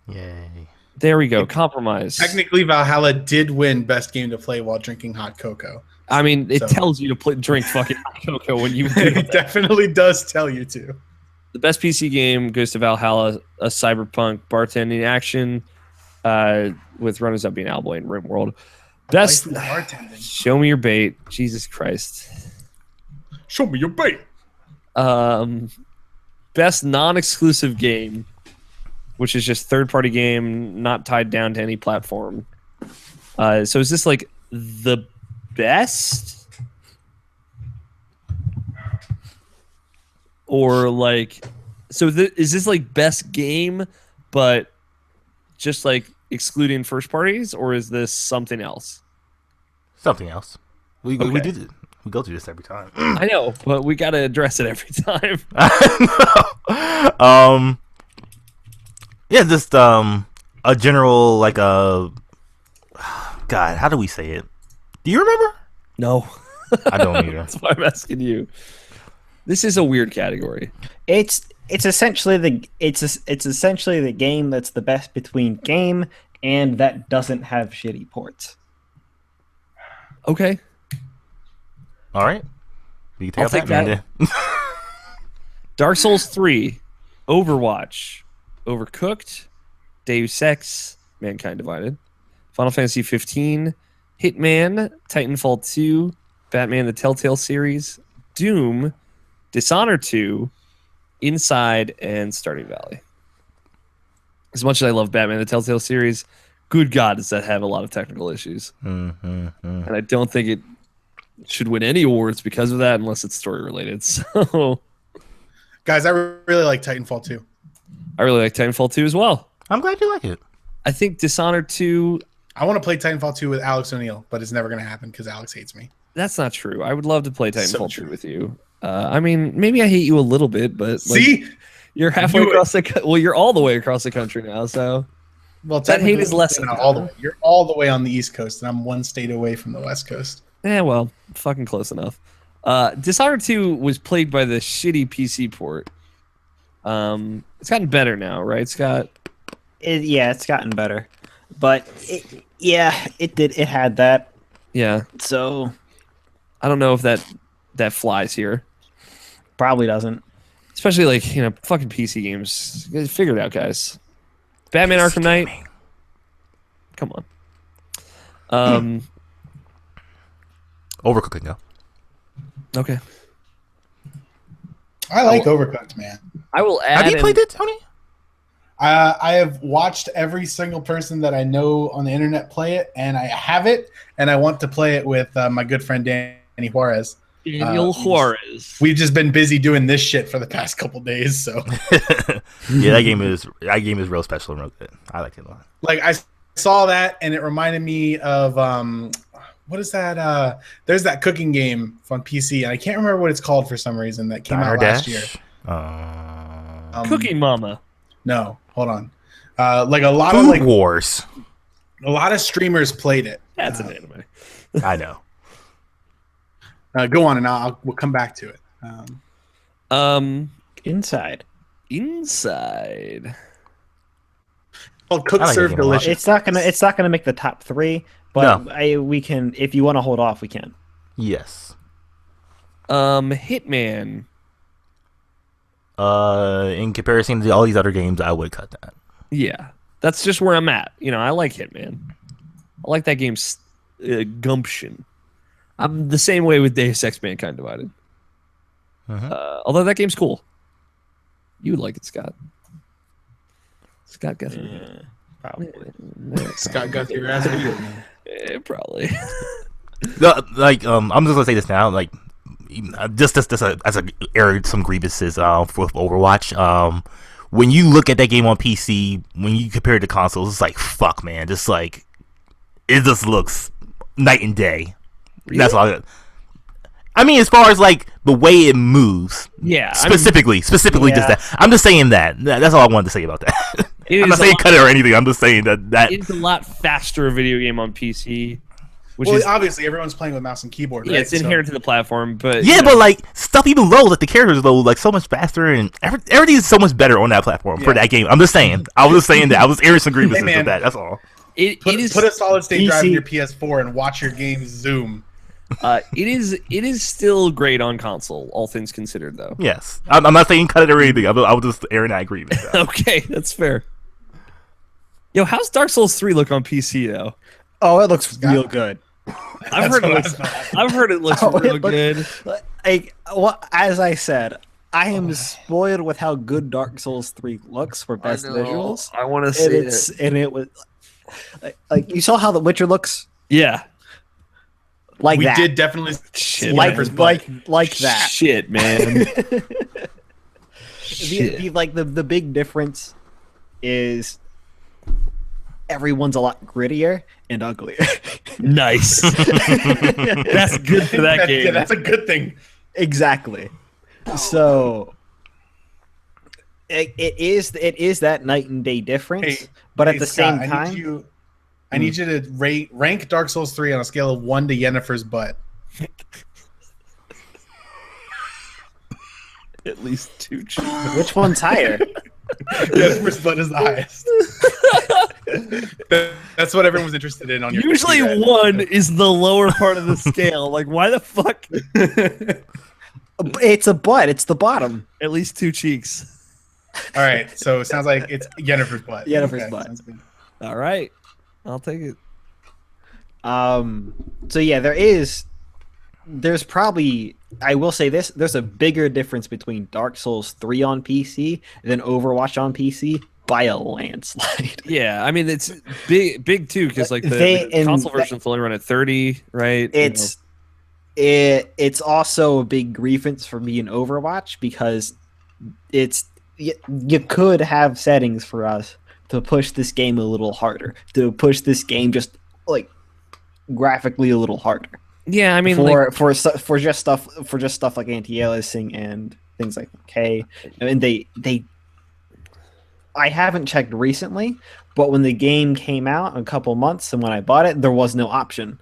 Yay. There we go. Compromise. Technically, Valhalla did win best game to play while drinking hot cocoa. I mean, it So- tells you to drink fucking hot cocoa when you do It that. definitely does tell you to. The best PC game goes to Valhalla, a cyberpunk bartending action, with runners up being Owlboy and RimWorld. Best Licensed bartending. show me your bait. Jesus Christ. Show me your bait. Best non-exclusive game, which is just third-party game, not tied down to any platform. So is this like the best, or like, so is this like best game, but just like excluding first parties, or is this something else? Something else. We Okay. did it. We go through this every time. I know, but we got to address it every time. Yeah, just a general like a God. How do we say it? Do you remember? No, I don't either. that's why I'm asking you. This is a weird category. It's essentially the game that's the best between game and that doesn't have shitty ports. Okay. All right. You can I'll take take out that. Batman. Dark Souls 3, Overwatch, Overcooked, Deus Ex, Mankind Divided, Final Fantasy 15, Hitman, Titanfall 2, Batman the Telltale series, Doom, Dishonored 2, Inside, and Stardew Valley. As much as I love Batman the Telltale series, good God, does that have a lot of technical issues. And I don't think it should win any awards because of that unless it's story related. So Guys, I really like Titanfall 2. I really like Titanfall 2 as well. I'm glad you like it. I think Dishonored 2, I want to play Titanfall 2 with Alex O'Neill, but it's never going to happen because Alex hates me. that's not true. I would love to play So Titanfall 2 true. with you. I mean, maybe I hate you a little bit, but like, See? you're halfway You- across well, you're all the way across the country now, so Well, That hate is technically, lessened. you're not all the way. You're all the way on the East Coast, and I'm one state away from the West Coast. well, fucking close enough. Dishonored 2 was plagued by the shitty PC port. It's gotten better now, right? It's gotten better, but it had that. Yeah. So I don't know if that flies here. probably doesn't. Especially like, fucking PC games. Figure it out, guys. Batman Arkham Knight. Come on. Overcooked, though. Okay. I like Overcooked, man. I will add. Have you played it, Tony? I have watched every single person that I know on the internet play it, and I have it, and I want to play it with my good friend Danny Juarez. Daniel Juarez. We've just been busy doing this shit for the past couple days, so Yeah, that game is real special and real good. I like it a lot. like I saw that, and it reminded me of what is that? There's that cooking game on PC, and I can't remember what it's called for some reason that came out last year. Cooking Mama. No, hold on. Like a lot Food of Wars. a lot of streamers played it. That's an anime. I know. Go on, and we'll come back to it. Inside. Called Cook I like Serve it a lot. Delicious. It's not gonna make the top 3, but we can, if you want to hold off, we can. Yes. Hitman. In comparison to all these other games, I would cut that. Yeah, that's just where I'm at. I like Hitman. I like that game's gumption. I'm the same way with Deus Ex Mankind Divided. Although that game's cool. You would like it, Scott. Scott Guthrie. Probably. Scott Guthrie, your ass video. Probably. I'm just gonna say this now. Like, just as a aired some grievances with Overwatch. When you look at that game on PC, when you compare it to consoles, it's like fuck, man. Just like it just looks night and day. Really? That's all. I mean, as far as like the way it moves, Yeah. specifically, just that. I'm just saying that. That's all I wanted to say about that. I'm not saying cut it or anything. I'm just saying that it's a lot faster video game on PC. Which Well, is obviously everyone's playing with mouse and keyboard. yeah, Right? it's inherent to the platform, but yeah, but like stuff even low, like the characters load like so much faster, and everything is so much better on that platform for that game. I'm just saying. I was just saying that. I was airing some grievances with that. That's all. Put a solid state PC drive in your PS4 and watch your games zoom. it is still great on console, all things considered, though. Yes, I'm not saying cut it or anything. I was just airing that grievance. Okay, that's fair. Yo, how's Dark Souls 3 look on PC though? Oh, it looks real good. I've heard it looks real good. As I said, I am spoiled with how good Dark Souls 3 looks for best visuals. I want to see it. And it was like you saw how The Witcher looks, Yeah. like We that. did definitely Shit, like Jennifer's butt. that. Shit, man. The big difference is everyone's a lot grittier and uglier. Nice. That's good for that game. Yeah, that's a good thing. Exactly. So it is that night and day difference, Hey, but hey, at the Scott, same time, I need you to rank Dark Souls 3 on a scale of 1 to Yennefer's butt. At least 2 cheeks. which one's higher? Yennefer's butt is the highest. That's what everyone's interested in on your Usually computer. 1 is the lower part of the scale. Like, why the fuck? It's a butt. It's the bottom. At least 2 cheeks. All right, so it sounds like it's Yennefer's butt. Yennefer's butt. sounds good. All right. I'll take it. So yeah, there's probably, I will say this, there's a bigger difference between Dark Souls 3 on PC than Overwatch on PC by a landslide. Yeah, I mean, it's big too, because like the and console version's only run at 30, right? It's also a big grievance for me in Overwatch because you could have settings for us to push this game a little harder, to push this game just like graphically a little harder. Yeah, I mean, for just stuff like anti-aliasing and things like K. And I haven't checked recently, but when the game came out in a couple months and when I bought it, there was no option.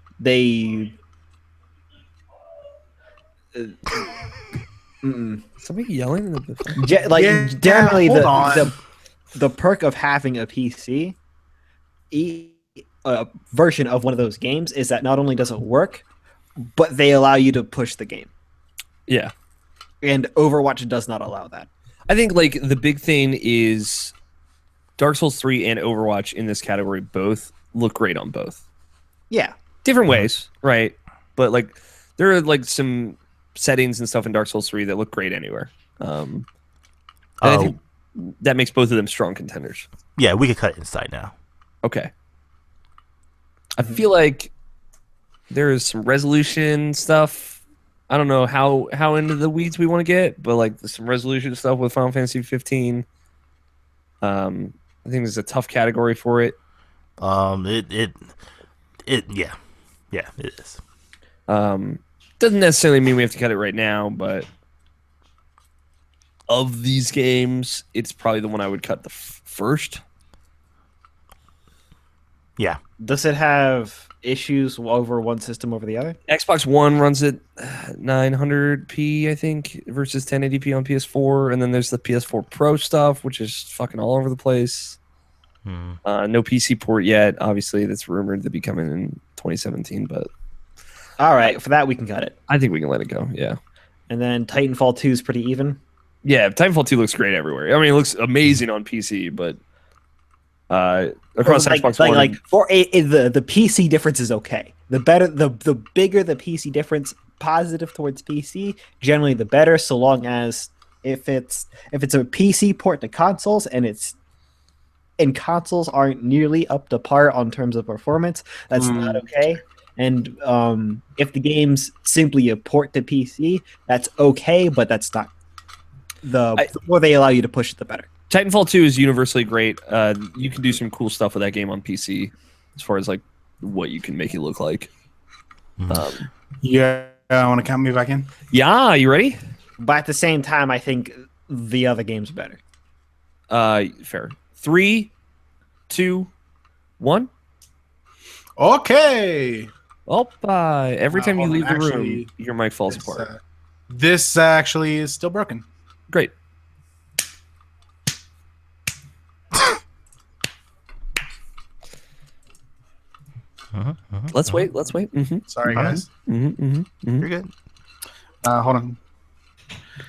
Somebody yelling in the Generally, hold on. the perk of having a PC version of one of those games is that not only does it work, but they allow you to push the game. Yeah. And Overwatch does not allow that. I think like the big thing is Dark Souls 3 and Overwatch in this category both look great on both. Yeah. Different ways, right? But like there are like some settings and stuff in Dark Souls 3 that look great anywhere. And I think that makes both of them strong contenders. Yeah, we could cut inside now. Okay. I feel like there is some resolution stuff. I don't know how into the weeds we want to get, but like some resolution stuff with Final Fantasy 15. I think there's a tough category for it. Yeah, it is. Doesn't necessarily mean we have to cut it right now, but of these games, it's probably the one I would cut the first. Yeah. Does it have issues over one system over the other? Xbox One runs at 900p, I think, versus 1080p on PS4, and then there's the PS4 Pro stuff, which is fucking all over the place. No PC port yet. Obviously, that's rumored to be coming in 2017, but all right, for that we can cut it. I think we can let it go. Yeah. And then Titanfall 2 is pretty even. Yeah, Titanfall 2 looks great everywhere. I mean, it looks amazing on PC, but across Xbox One, like for the PC difference is okay. The better, the bigger the PC difference, positive towards PC, generally the better. So long as if it's a PC port to consoles and consoles aren't nearly up to par on terms of performance, that's not okay. And if the game's simply a port to PC, that's okay, but that's not the more they allow you to push it, the better. Titanfall 2 is universally great. You can do some cool stuff with that game on PC as far as like what you can make it look like. Yeah, I want to count me back in. Yeah, you ready? But at the same time, I think the other game's better. Fair. 3, 2, 1. Okay. Oh, every time you hold on, leave the room, actually, your mic falls apart. This actually is still broken. Great. Let's wait. Mm-hmm. Sorry, guys. You're good. Hold on.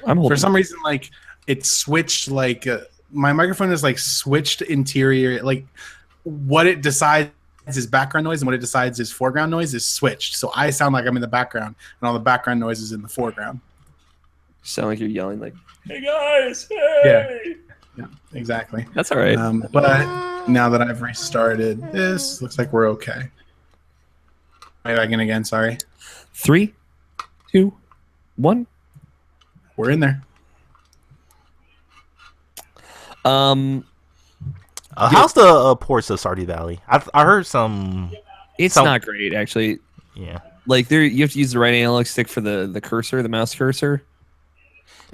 I'm holding. For some reason, like it switched. Like my microphone is like switched interior. Like what it decides is background noise and what it decides is foreground noise is switched. So I sound like I'm in the background, and all the background noise is in the foreground. Sound like you're yelling, like, "Hey guys, hey!" Yeah, exactly. That's all right. But now that I've restarted this, looks like we're okay. Right back in again. Sorry. 3, 2, 1. We're in there. How's the ports of Stardew Valley? I heard some. It's not great, actually. Yeah. Like you have to use the right analog stick for the cursor, the mouse cursor.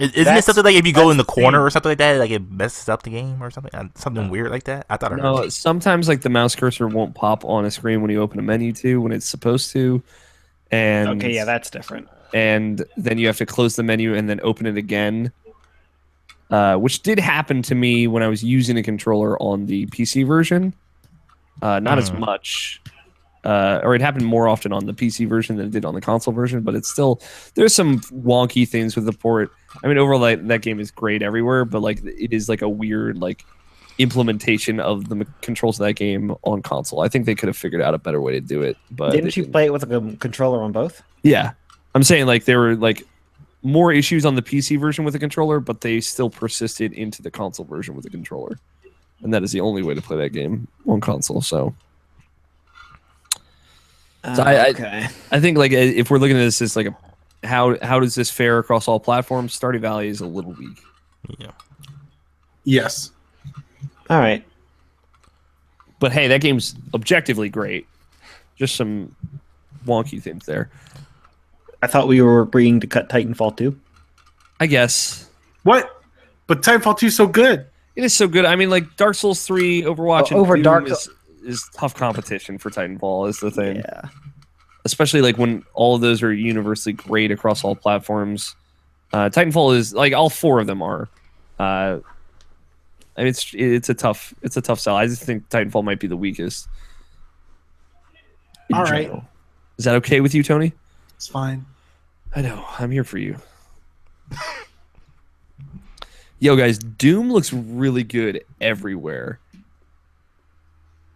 Isn't it something like if you go in the corner or something like that, like it messes up the game or something? Something weird like that? I thought I heard. No, sometimes like the mouse cursor won't pop on a screen when you open a menu too, when it's supposed to. And Okay, yeah, that's different. And then you have to close the menu and then open it again. Which did happen to me when I was using a controller on the PC version. Not as much. Or it happened more often on the PC version than it did on the console version, but it's still, there's some wonky things with the port. I mean, overall, that game is great everywhere, but like it is like a weird like implementation of the controls of that game on console. I think they could have figured out a better way to do it. But didn't you play it with a controller on both? Yeah, I'm saying like there were like more issues on the PC version with the controller, but they still persisted into the console version with the controller, and that is the only way to play that game on console. So. Okay. I think like if we're looking at this as like how does this fare across all platforms? Stardew Valley is a little weak. Yeah. Yes. All right. But hey, that game's objectively great. Just some wonky things there. I thought we were agreeing to cut Titanfall 2. I guess. What? But Titanfall 2 is so good. It is so good. I mean, like Dark Souls 3, Overwatch, and over Doom Dark is tough competition for Titanfall is the thing. Yeah. especially like when all of those are universally great across all platforms. Titanfall is like all four of them are. I mean, it's a tough sell. I just think Titanfall might be the weakest. All right. Is that okay with you, Tony? It's fine. I know. I'm here for you. Yo, guys, Doom looks really good everywhere.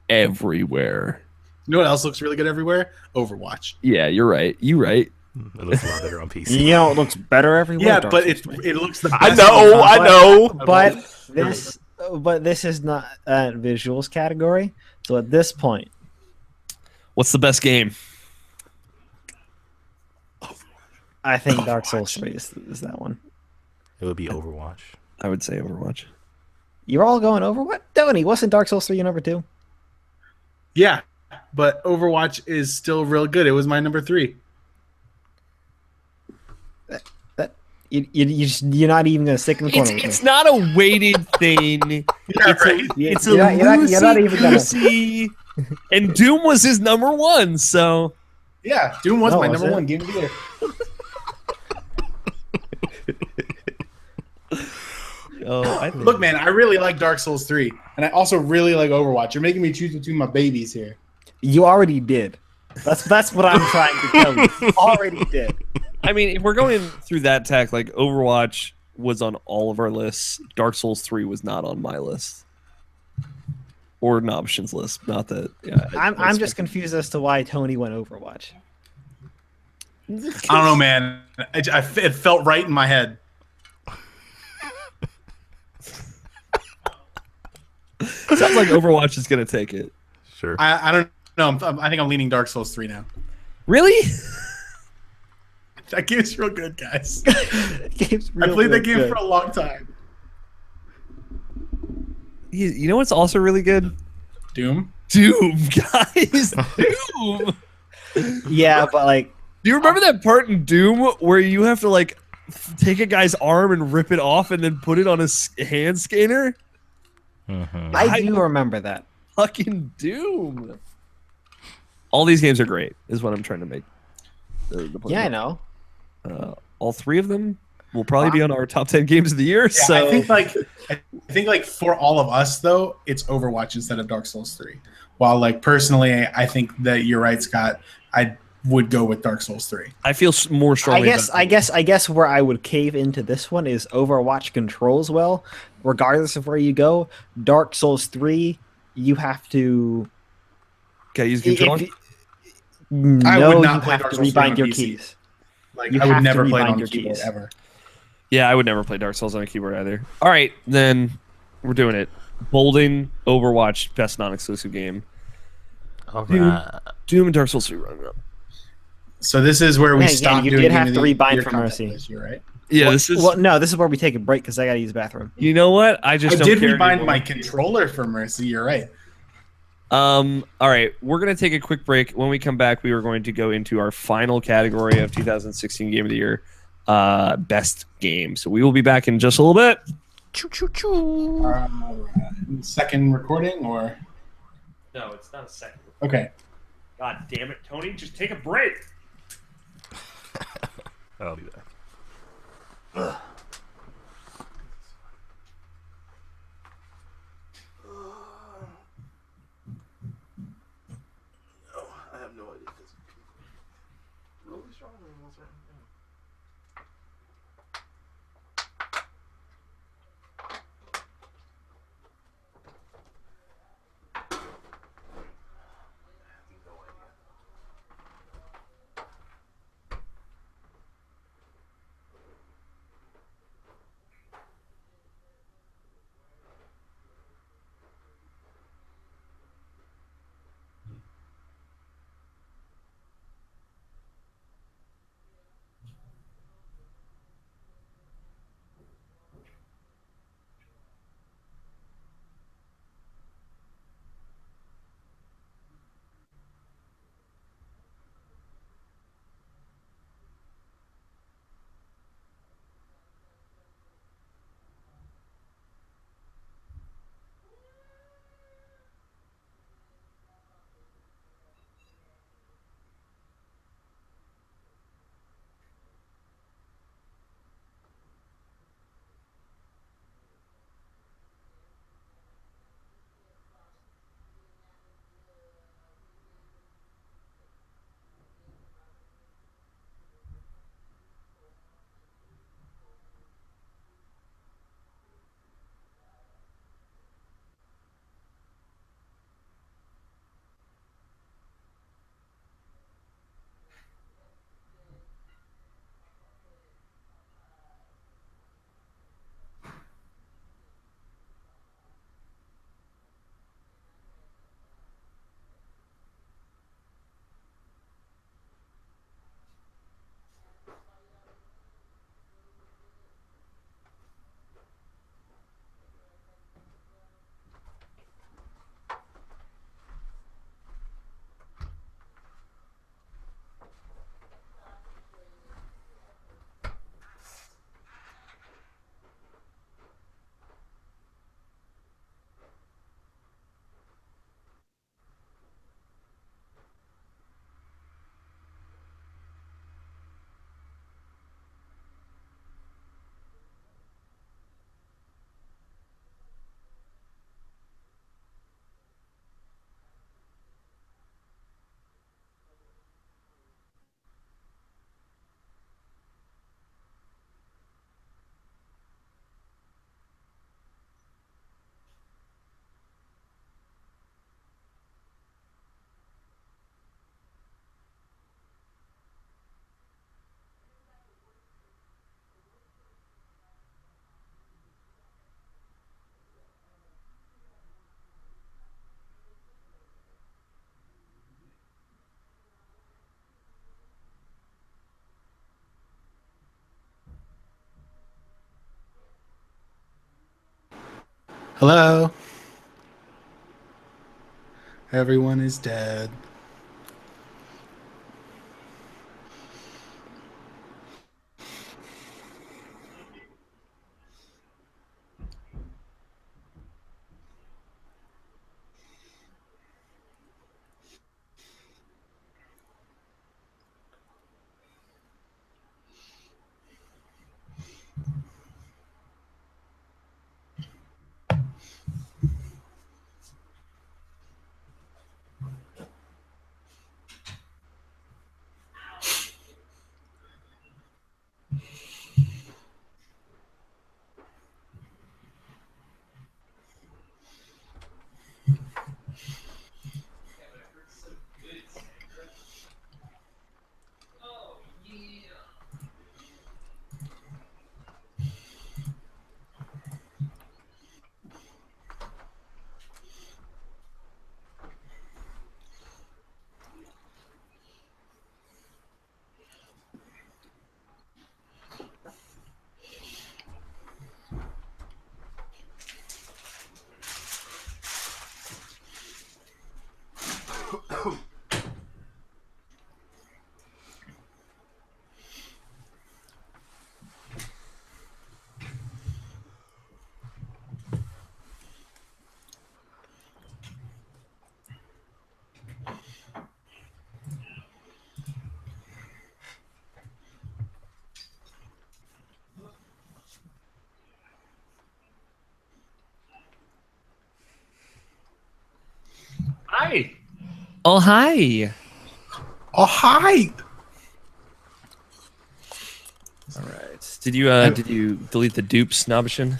Everywhere. You know what else looks really good everywhere? Overwatch. Yeah, you're right. You're right. It looks a lot better on PC. You know, it looks better everywhere. Yeah, Dark but Souls it looks the best. I know. But this is not a visuals category. So at this point, What's the best game? I think Dark Souls 3 is that one. It would be Overwatch. I would say Overwatch. You're all going over what? Tony, wasn't Dark Souls 3 your number 2? Yeah, but Overwatch is still real good. It was my number 3. You're not even going to stick in the corner with It's me. not a weighted thing. Yeah, right. It's You're not even gonna- loosey-goosey. And Doom was his number 1, so... Yeah, Doom was No, my was number it? 1 game of the year. Look, man, I really like Dark Souls 3, and I also really like Overwatch. You're making me choose between my babies here. You already did. That's what I'm trying to tell you. Already did. I mean, if we're going through that tack, like Overwatch was on all of our lists. Dark Souls 3 was not on my list. Or an options list. Not that. Yeah, I'm just confused as to why Tony went Overwatch. I don't know, man. It felt right in my head. Sounds like Overwatch is going to take it. Sure. I don't know. I think I'm leaning Dark Souls 3 now. Really? That game's real good, guys. Game's I real played that good. game for a long time. You know what's also really good? Doom. Doom, guys. Doom. Yeah, but like, Do you remember that part in Doom where you have to like take a guy's arm and rip it off and then put it on a hand scanner? Mm-hmm. I do remember that. Fucking Doom. All these games are great, is what I'm trying to make. The point. Yeah, I know. All three of them will probably be on our top 10 games of the year. Yeah, So I think like for all of us though, it's Overwatch instead of Dark Souls 3. While like personally, I think that you're right, Scott. I would go with Dark Souls 3. I feel more strongly. I guess where I would cave into this one is Overwatch controls well, regardless of where you go. Dark Souls 3, you have to. Can I use the controller? No, I would not you play have Dark to Souls 3 on rebind your PC. keys. Like You I have would to never play it rebind on your keyboard keys. ever. Yeah, I would never play Dark Souls on a keyboard either. All right, then we're doing it. Bolden, Overwatch, best non-exclusive game. Doom and Dark Souls 3 running up. So this is where we Yeah, stop you doing did have Game to of the rebind Year for content Mercy. this year, right? Yeah, Well- this is. Well, no, this is where we take a break because I got to use the bathroom. You know what? I just I don't did care rebind anymore. my controller for Mercy. You're right. All right, we're gonna take a quick break. When we come back, we are going to go into our final category of 2016 Game of the Year, best game. So we will be back in just a little bit. Choo choo choo. Second recording or No, it's not a second. okay. God damn it, Tony! Just take a break. I'll be back. Hello. Everyone is dead. Hi. Oh, hi. Oh, hi. All right. Did you delete the dupe snobishin?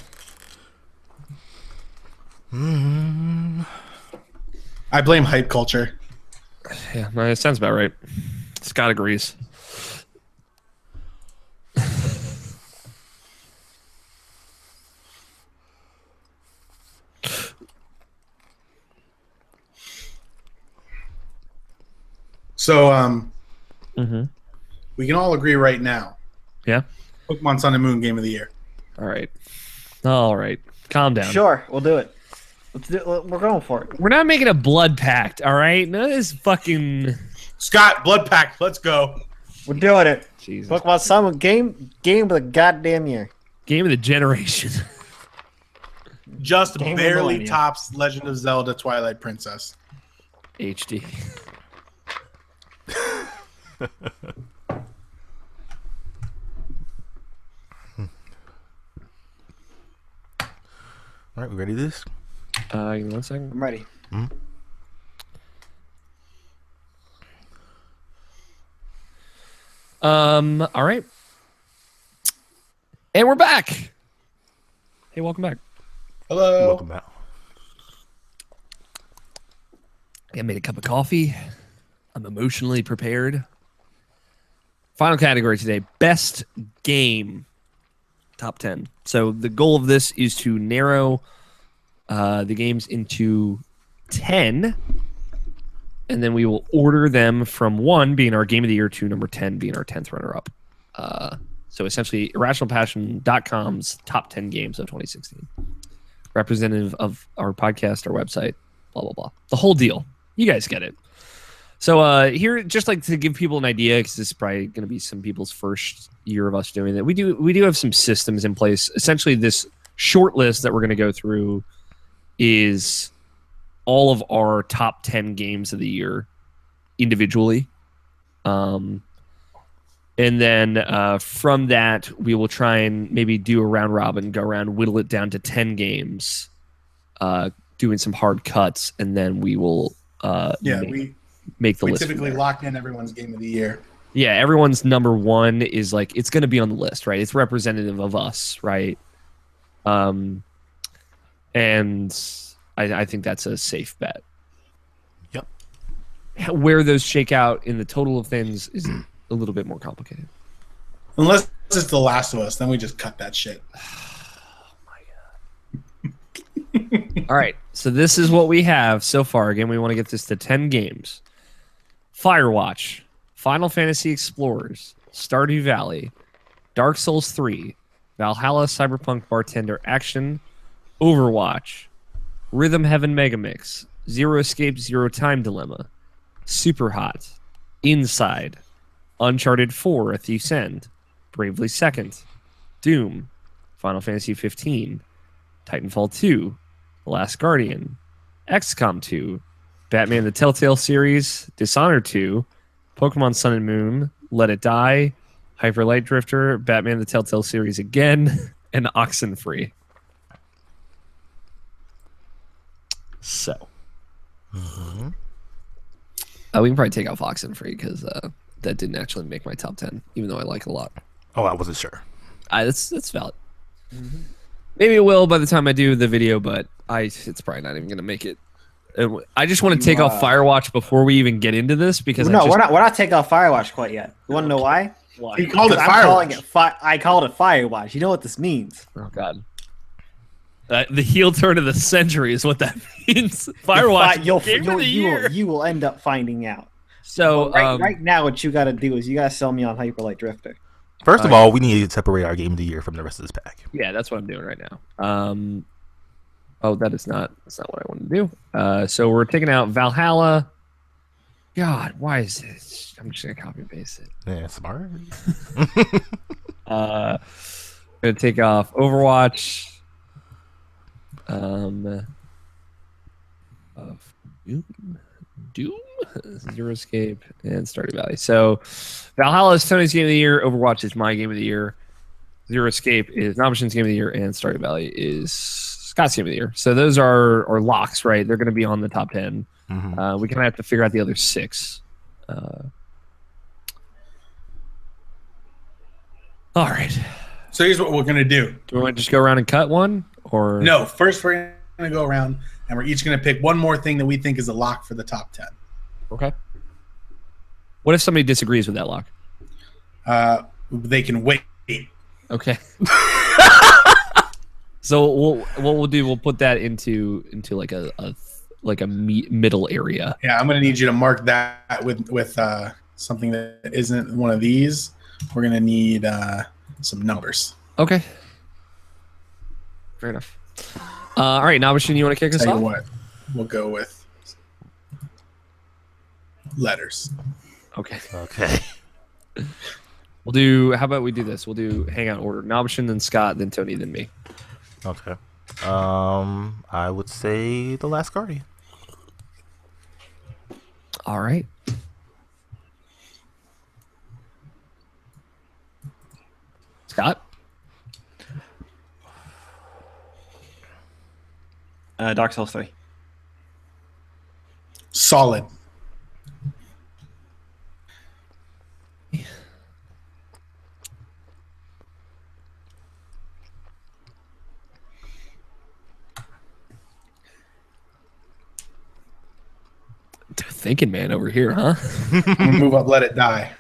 I blame hype culture. Yeah, no, it sounds about right. Scott agrees. So, Mm-hmm. we can all agree right now. Yeah. Pokemon Sun and Moon Game of the Year. All right. All right. Calm down. Sure, we'll do it. Let's do. We're going for it. We're not making a blood pact. All right. None of this fucking. Scott, Blood Pact, let's go. We're doing it. Jesus. Pokemon Sun game of the goddamn year. Game of the generation. Just Game of barely Millennium. tops Legend of Zelda Twilight Princess. HD. All right, we ready to do this? Give me 1 second. I'm ready. All right. And we're back. Hey, welcome back. Hello. Welcome back. I made a cup of coffee. I'm emotionally prepared. Final category today, best game. Top 10. So the goal of this is to narrow the games into 10. And then we will order them from 1 being our game of the year to number 10 being our 10th runner-up. So essentially, IrrationalPassion.com's top 10 games of 2016. Representative of our podcast, our website, blah, blah, blah. The whole deal. You guys get it. So here, just like to give people an idea, because this is probably going to be some people's first year of us doing that. We do have some systems in place. Essentially, this short list that we're going to go through is all of our top 10 games of the year individually. And then from that, we will try and maybe do a round robin, go around, whittle it down to 10 games, doing some hard cuts, and then we will make the we list. typically lock in everyone's game of the year. Yeah, everyone's number 1 is like, it's going to be on the list, right? It's representative of us, right? And I think that's a safe bet. Yep. Where those shake out in the total of things is a little bit more complicated. Unless it's The Last of Us, then we just cut that shit. All right, so this is what we have so far. Again, we want to get this to 10 games. Firewatch, Final Fantasy Explorers, Stardew Valley, Dark Souls 3, Valhalla, Cyberpunk Bartender Action, Overwatch, Rhythm Heaven Megamix, Zero Escape, Zero Time Dilemma, Super Hot, Inside, Uncharted 4: A Thief's End, Bravely Second, Doom, Final Fantasy 15, Titanfall 2, The Last Guardian, XCOM 2, Batman the Telltale Series, Dishonored 2, Pokemon Sun and Moon, Let It Die, Hyper Light Drifter, Batman the Telltale Series again, and Oxenfree. So. We can probably take off Oxenfree because that didn't actually make my top 10, even though I like it a lot. Oh, I wasn't sure. That's valid. Maybe it will by the time I do the video, but it's probably not even going to make it. I just want to take off Firewatch before we even get into this because we're not taking off Firewatch quite yet. You want to know why? Why? He called it Firewatch. I called it Firewatch. You know what this means? Oh God. The heel turn of the century is what that means. Firewatch. You will end up finding out. So right now, what you got to do is you got to sell me on Hyper Light Drifter. First of all, we need to separate our game of the year from the rest of this pack. Yeah, that's what I'm doing right now. That's not what I want to do. So we're taking out Valhalla. God, why is this? I'm just gonna copy and paste it. Yeah, smart. Gonna take off Overwatch. Doom, Zero Escape, and Stardew Valley. So Valhalla is Tony's game of the year. Overwatch is my game of the year. Zero Escape is Nomishin's game of the year, and Stardew Valley is Scott's game of the year. So those are locks, right? They're going to be on the top 10. Mm-hmm. We kind of have to figure out the other 6. All right. So here's what we're gonna do. Do we want to just go around and cut one, or No, first we're gonna go around and we're each gonna pick one more thing that we think is a lock for the top 10. Okay. What if somebody disagrees with that lock? They can wait. Okay. So what we'll do, we'll put that into like a middle area. Yeah, I'm gonna need you to mark that with something that isn't one of these. We're gonna need some numbers. Okay. Fair enough. All right, Nabashin, you want to kick us Tell off? you what, we'll go with letters. Okay. Okay. We'll do. How about we do this? We'll do hangout order. Nabashin, then Scott, then Tony, then me. Okay. I would say The Last Guardian. All right. Scott? Dark Souls 3. Solid. Thinking man over here, huh? I'm gonna move up. Let It Die.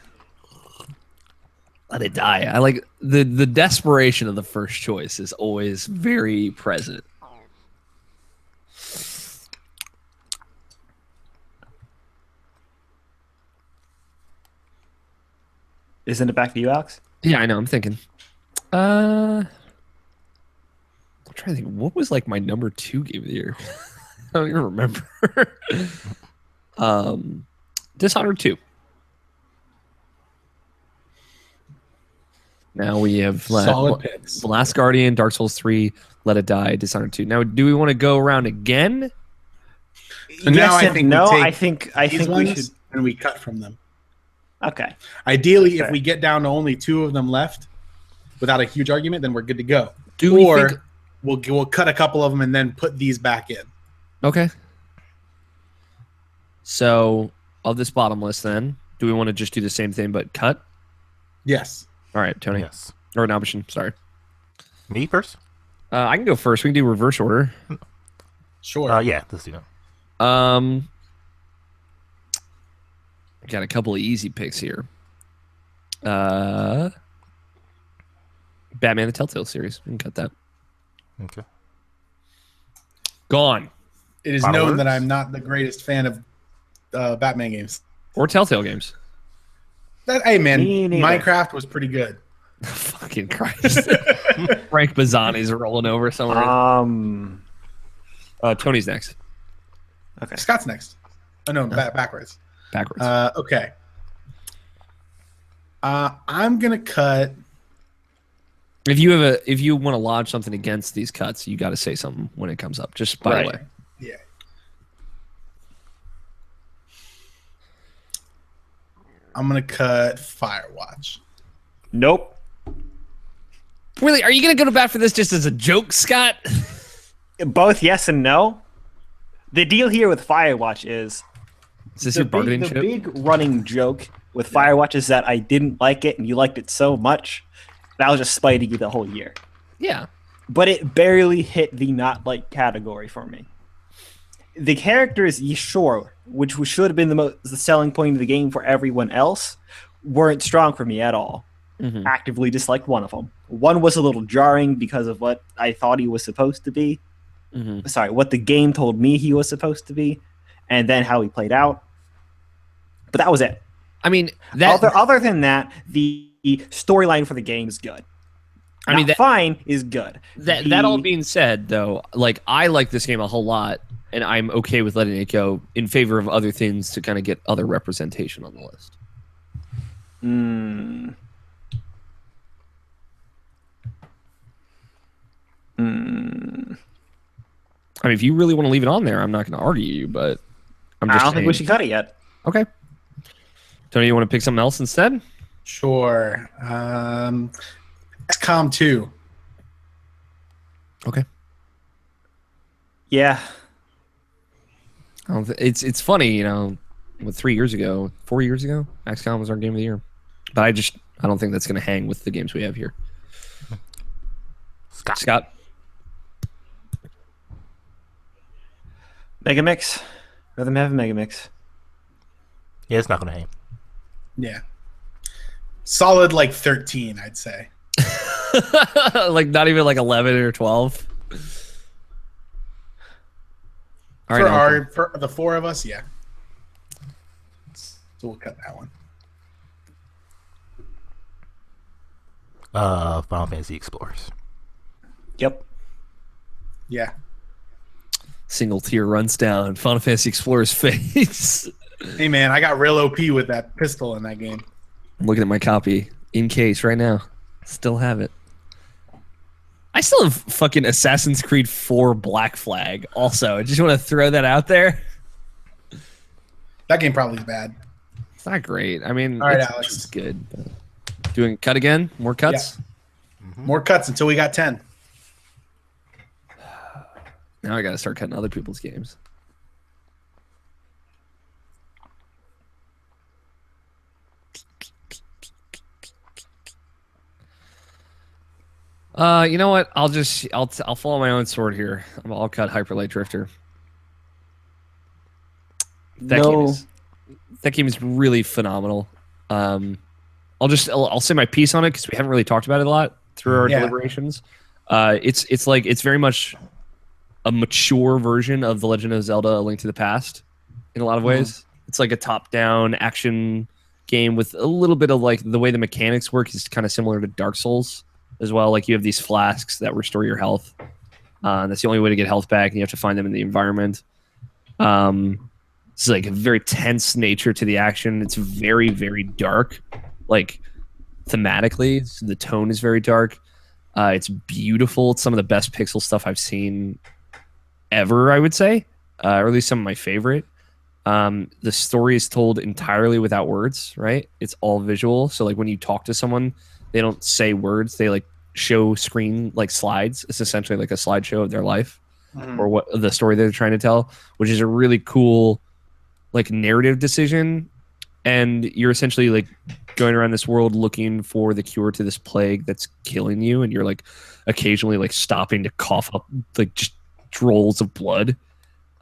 Let It Die. I like the desperation of the first choice is always very present. Isn't it back to you, Alex? Yeah, I know. I'm thinking. I'm trying to think. What was like my number 2 game of the year? I don't even remember. Dishonored 2. Now we have Solid picks. The Last Guardian, Dark Souls 3, Let It Die, Dishonored 2. Now, do we want to go around again? So now I think no. we I take think we should. and we cut from them. Okay. Ideally, Fair. if we get down to only 2 of them left, without a huge argument, then we're good to go. Do we Or think- we'll cut a couple of them and then put these back in. Okay. So, of this bottom list, then, do we want to just do the same thing but cut? Yes. All right, Tony. Yes. Or Nabashin, sorry. Me first? I can go first. We can do reverse order. Sure. Yeah, let's do that. Got a couple of easy picks here. Batman the Telltale series. We can cut that. Okay. Gone. It is known that I'm not the greatest fan of Batman games. Or Telltale games. Hey, man, Me neither. Minecraft was pretty good. Fucking Christ. Frank Bazzani's rolling over somewhere. Tony's next. Okay. Scott's next. Oh no, backwards. Backwards. Okay. I'm gonna cut. If you want to lodge something against these cuts, you got to say something when it comes up. Just by the way. Yeah. I'm gonna cut Firewatch. Nope. Really, are you gonna go to bat for this just as a joke, Scott? Both yes and no. The deal here with Firewatch is this your bargaining chip? The big running joke with Firewatch is that I didn't like it and you liked it so much that I was just spiting you the whole year. Yeah. But it barely hit the not like category for me. The characters, sure, which should have been the selling point of the game for everyone else, weren't strong for me at all. Mm-hmm. Actively disliked one of them. One was a little jarring because of what I thought he was supposed to be. Mm-hmm. Sorry, what the game told me he was supposed to be, and then how he played out. But that was it. I mean, other than that, the storyline for the game is good. I mean, fine is good. That all being said, though, like I like this game a whole lot, and I'm okay with letting it go in favor of other things to kind of get other representation on the list. I mean, if you really want to leave it on there, I'm not going to argue you, but I don't think we should cut it yet. Okay. Tony, you want to pick something else instead? Sure. XCOM 2. Okay. Yeah. It's funny, you know, 4 years ago, XCOM was our game of the year. But I don't think that's going to hang with the games we have here. Scott? Mega Mix. Rather than have a Mega Mix. Yeah, it's not going to hang. Yeah. Solid like 13, I'd say. Like not even like 11 or 12. All right, for the four of us, yeah. So we'll cut that one. Final Fantasy Explorers. Yep. Yeah. Single tier runs down Final Fantasy Explorer's face. Hey man, I got real OP with that pistol in that game. I'm looking at my copy in case right now. Still have it. I still have fucking Assassin's Creed 4 Black Flag also. I just want to throw that out there. That game probably is bad. It's not great. I mean, all right, it's Alex. Good. Doing cut again? More cuts? Yeah. Mm-hmm. More cuts until we got 10. Now I got to start cutting other people's games. You know what? I'll follow my own sword here. I'll cut Hyper Light Drifter. That game is really phenomenal. I'll say my piece on it because we haven't really talked about it a lot through our deliberations. It's very much a mature version of The Legend of Zelda: A Link to the Past in a lot of ways. It's like a top-down action game with a little bit of like the way the mechanics work is kind of similar to Dark Souls as well. Like you have these flasks that restore your health. That's the only way to get health back, and you have to find them in the environment. It's like a very tense nature to the action. It's very, very dark. Like thematically, the tone is very dark. It's beautiful. It's some of the best pixel stuff I've seen ever, I would say, or at least some of my favorite. The story is told entirely without words, right? It's all visual. So like when you talk to someone, they don't say words. They like show screen like slides. It's essentially like a slideshow of their life or what the story they're trying to tell, which is a really cool like narrative decision. And you're essentially like going around this world looking for the cure to this plague that's killing you. And you're like occasionally like stopping to cough up like just drolls of blood.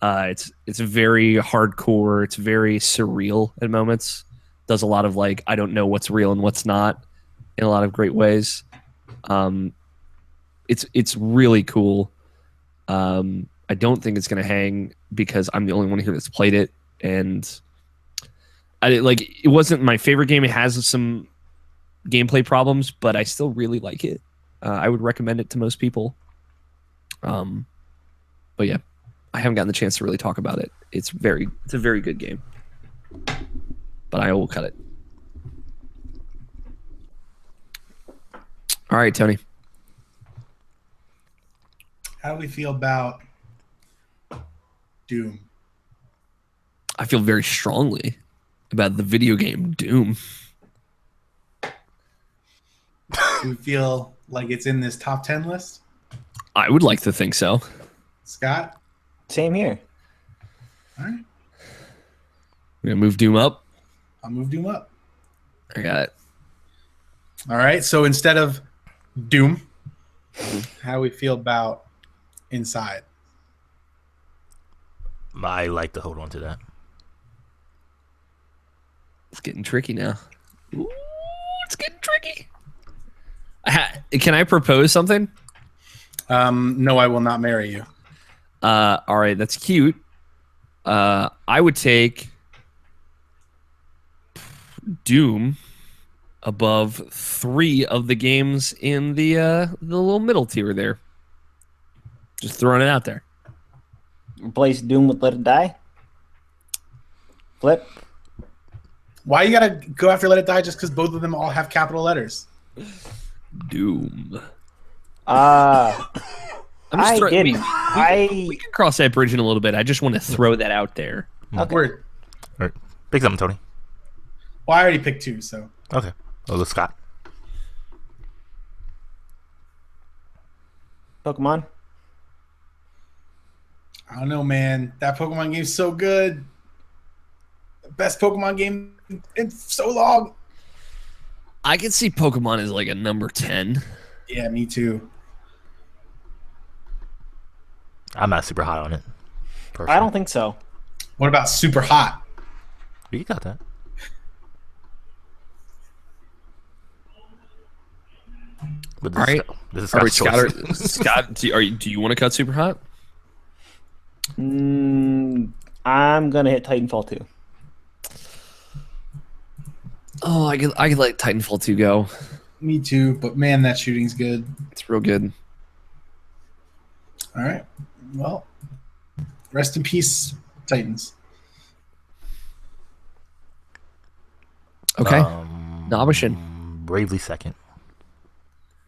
It's very hardcore. It's very surreal at moments. Does a lot of like, I don't know what's real and what's not in a lot of great ways. It's really cool. I don't think it's going to hang because I'm the only one here that's played it. And it wasn't my favorite game. It has some gameplay problems, but I still really like it. I would recommend it to most people. But yeah, I haven't gotten the chance to really talk about it. It's a very good game. But I will cut it. All right, Tony. How do we feel about Doom? I feel very strongly about the video game Doom. Do we feel like it's in this top 10 list? I would like to think so. Scott? Same here. All right. We're gonna move Doom up. I'll move Doom up. I got it. All right. So instead of Doom, how do we feel about Inside? I like to hold on to that. It's getting tricky now. Ooh, it's getting tricky. Can I propose something? No, I will not marry you. All right, that's cute. I would take Doom above 3 of the games in the little middle tier there. Just throwing it out there. Replace Doom with Let It Die. Flip. Why you gotta go after Let It Die just because both of them all have capital letters? Doom. I didn't. We can cross that bridge in a little bit. I just want to throw that out there. Okay. Word. All right. Pick something, Tony. Well, I already picked 2, so. Okay. Oh, let's Scott. Pokemon. I don't know, man. That Pokemon game's so good. The best Pokemon game in so long. I could see Pokemon as like a number 10. Yeah, me too. I'm not super hot on it. Personally. I don't think so. What about Super Hot? You got that. But All right. This is All right, Scott's choice. Scott, do you want to cut Super Hot? I'm gonna hit Titanfall 2. Oh, I could let Titanfall 2 go. Me too, but man, that shooting's good. It's real good. All right. Well, rest in peace, Titans. Okay. Nabashin. Bravely second.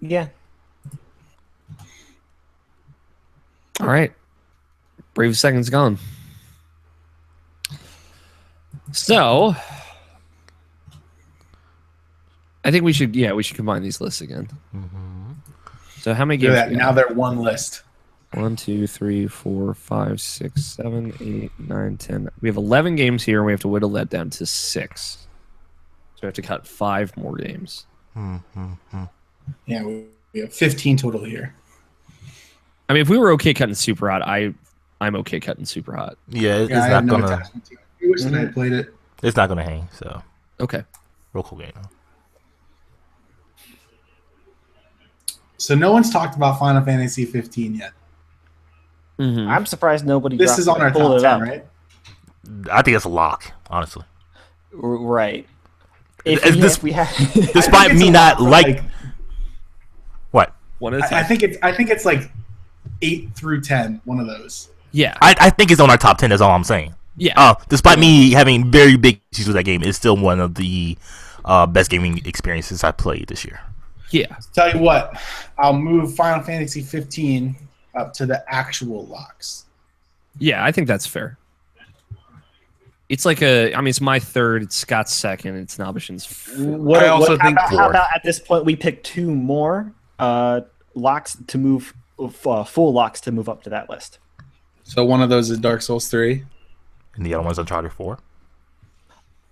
Yeah. All right. Brave Second's gone. So, I think we should combine these lists again. Mm-hmm. So how many Look games? at that. Now they're one list. 1, 2, 3, 4, 5, 6, 7, 8, 9, 10. We have 11 games here, and we have to whittle that down to 6. So we have to cut 5 more games. Mm-hmm. Yeah, we have 15 total here. I mean, if we were okay cutting Super Hot, I'm okay cutting Super Hot. Yeah, it's I not have no gonna. attachment to it. I wish that I had played it. It's not gonna hang. So, Okay. real cool game. So no one's talked about Final Fantasy 15 yet. Mm-hmm. I'm surprised nobody. This is on our pulled top it 10, up. right? I think it's a lock, honestly. Right. If We have. Despite me not like what? One at a I time. think it's like 8 through 10, one of those. Yeah. I think it's on our top 10. That's all I'm saying. Yeah. Despite me having very big issues with that game, it's still one of the best gaming experiences I played this year. Yeah. Tell you what, I'll move Final Fantasy 15 up to the actual locks. Yeah, I think that's fair. It's like it's my third, it's Scott's second, it's Nabashin's fourth. I also think how about at this point we pick 2 more locks to move, full locks to move up to that list. So one of those is Dark Souls 3. And the other one's Uncharted 4.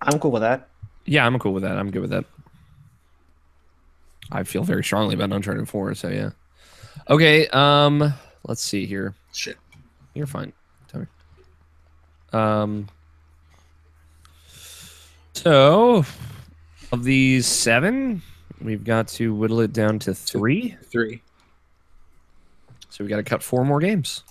I'm cool with that. Yeah, I'm cool with that. I'm good with that. I feel very strongly about Uncharted 4, so yeah. Okay, let's see here. Shit. You're fine, Tommy. So, of these 7, we've got to whittle it down to 3. 3. So we got to cut 4 more games.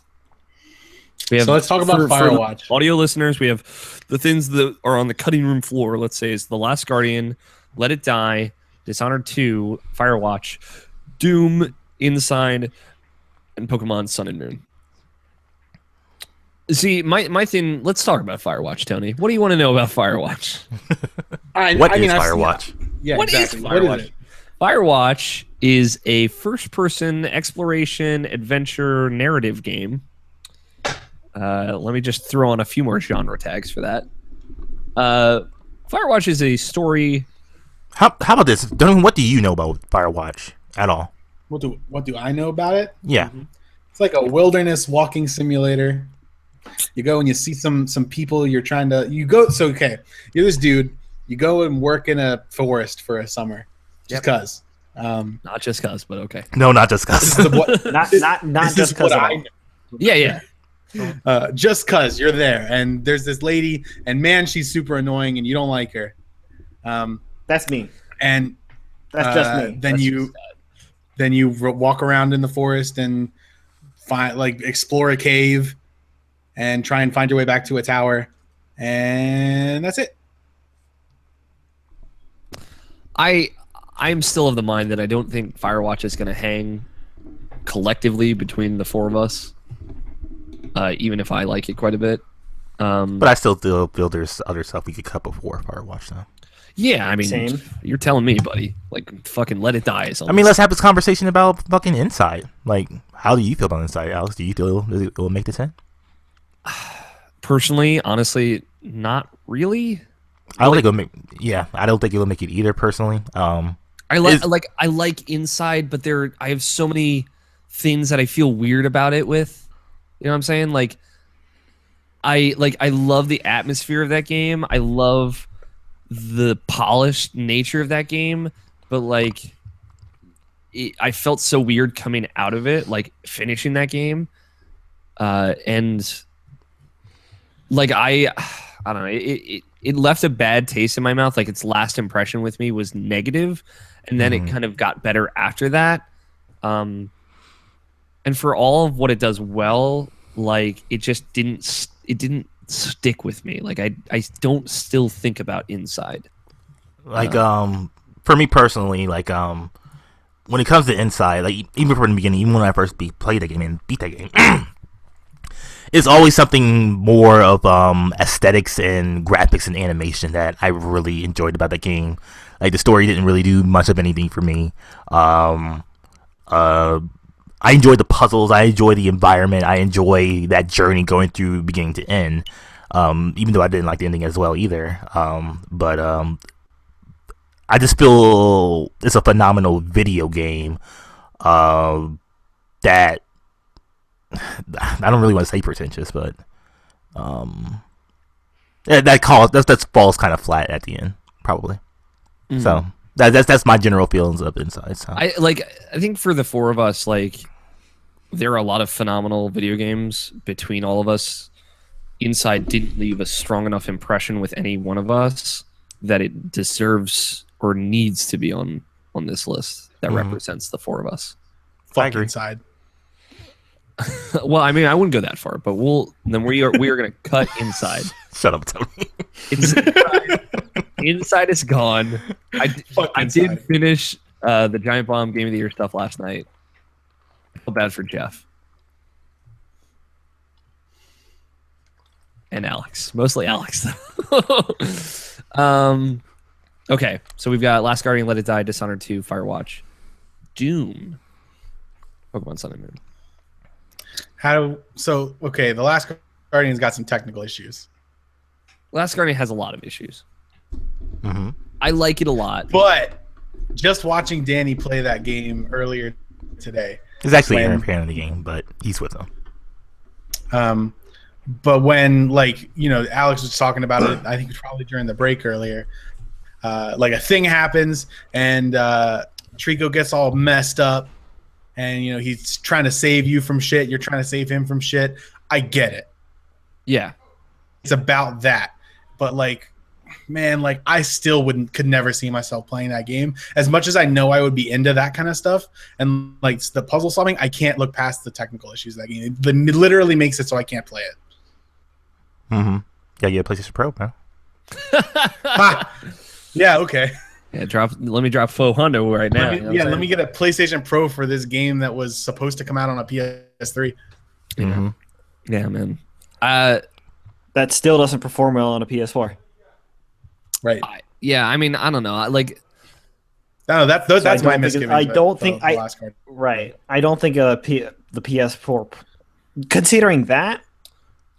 We have, So let's talk about for the Firewatch. audio listeners, we have the things that are on the cutting room floor. Let's say is The Last Guardian, Let It Die, Dishonored 2, Firewatch, Doom, Inside, and Pokemon Sun and Moon. See, my thing. Let's talk about Firewatch, Tony. What do you want to know about Firewatch? What is Firewatch? Yeah, What is exactly. Firewatch? What is it? Firewatch is a first-person exploration adventure narrative game. Let me just throw on a few more genre tags for that. Firewatch is a story. How about this? Dylan, what do you know about Firewatch at all? What do I know about it? Yeah. It's like a wilderness walking simulator. You go and you see some people you're trying to okay, you're this dude, you go and work in a forest for a summer. Just cuz. Not just cuz, but okay. No, not just cuz. Not just because of all. Yeah. Just cuz you're there and there's this lady and man, she's super annoying and you don't like her. That's me. And That's just me. Then you walk around in the forest and explore a cave and try and find your way back to a tower, and that's it. I'm still of the mind that I don't think Firewatch is going to hang collectively between the four of us, even if I like it quite a bit. But I still feel there's other stuff we could cut before Firewatch, though. Yeah, I mean, Same. You're telling me, buddy. Like, fucking let it die. I mean, let's have this conversation about fucking Inside. Like, how do you feel about Inside, Alex? Do you feel it will make the 10? Personally, honestly, not really. I don't think it'll make. Yeah, I don't think it will make it either. Personally, I like Inside, but I have so many things that I feel weird about it with. You know what I'm saying? I love the atmosphere of that game. I love the polished nature of that game, but I felt so weird coming out of it, finishing that game, and I don't know. It left a bad taste in my mouth. Like, its last impression with me was negative, and then it kind of got better after that. And for all of what it does well, it just didn't stick with me. I don't still think about Inside. For me personally, when it comes to Inside, even from the beginning, even when I first played the game and beat that game, it's always something more of aesthetics and graphics and animation that I really enjoyed about the game. The story didn't really do much of anything for me. I enjoyed the puzzles. I enjoy the environment. I enjoy that journey going through beginning to end. Even though I didn't like the ending as well either. But I just feel it's a phenomenal video game that I don't really want to say pretentious, but that falls kind of flat at the end, probably. Mm-hmm. So that's my general feelings of Inside. So I think for the four of us, there are a lot of phenomenal video games between all of us. Inside didn't leave a strong enough impression with any one of us that it deserves or needs to be on this list that represents the four of us. Fuck Inside. Well, I mean, I wouldn't go that far, but we are going to cut Inside. Shut up, Tony. Inside is gone. I did finish the Giant Bomb Game of the Year stuff last night. I feel bad for Jeff. And Alex. Mostly Alex. Okay, so we've got Last Guardian, Let It Die, Dishonored 2, Firewatch, Doom, Pokemon Sun and Moon. The Last Guardian's got some technical issues. Last Guardian has a lot of issues. Mm-hmm. I like it a lot. But just watching Danny play that game earlier today. He's actually an fan of the game, but he's with them. But when, Alex was talking about it, I think it was probably during the break earlier, a thing happens and Trico gets all messed up and, he's trying to save you from shit. You're trying to save him from shit. I get it. Yeah. It's about that. But, man, I still could never see myself playing that game. As much as I know I would be into that kind of stuff and, the puzzle solving, I can't look past the technical issues of that game. It literally makes it so I can't play it. Mm-hmm. Yeah, you get a PlayStation Pro, man. Yeah, okay. Yeah, let me drop $400 right now. Let me get a PlayStation Pro for this game that was supposed to come out on a PS3. Mm-hmm. Yeah, man. That still doesn't perform well on a PS4. Right. Yeah, I mean, I don't know. No, that's my misgiving. I don't think the last card. Right. I don't think the PS4. Considering that,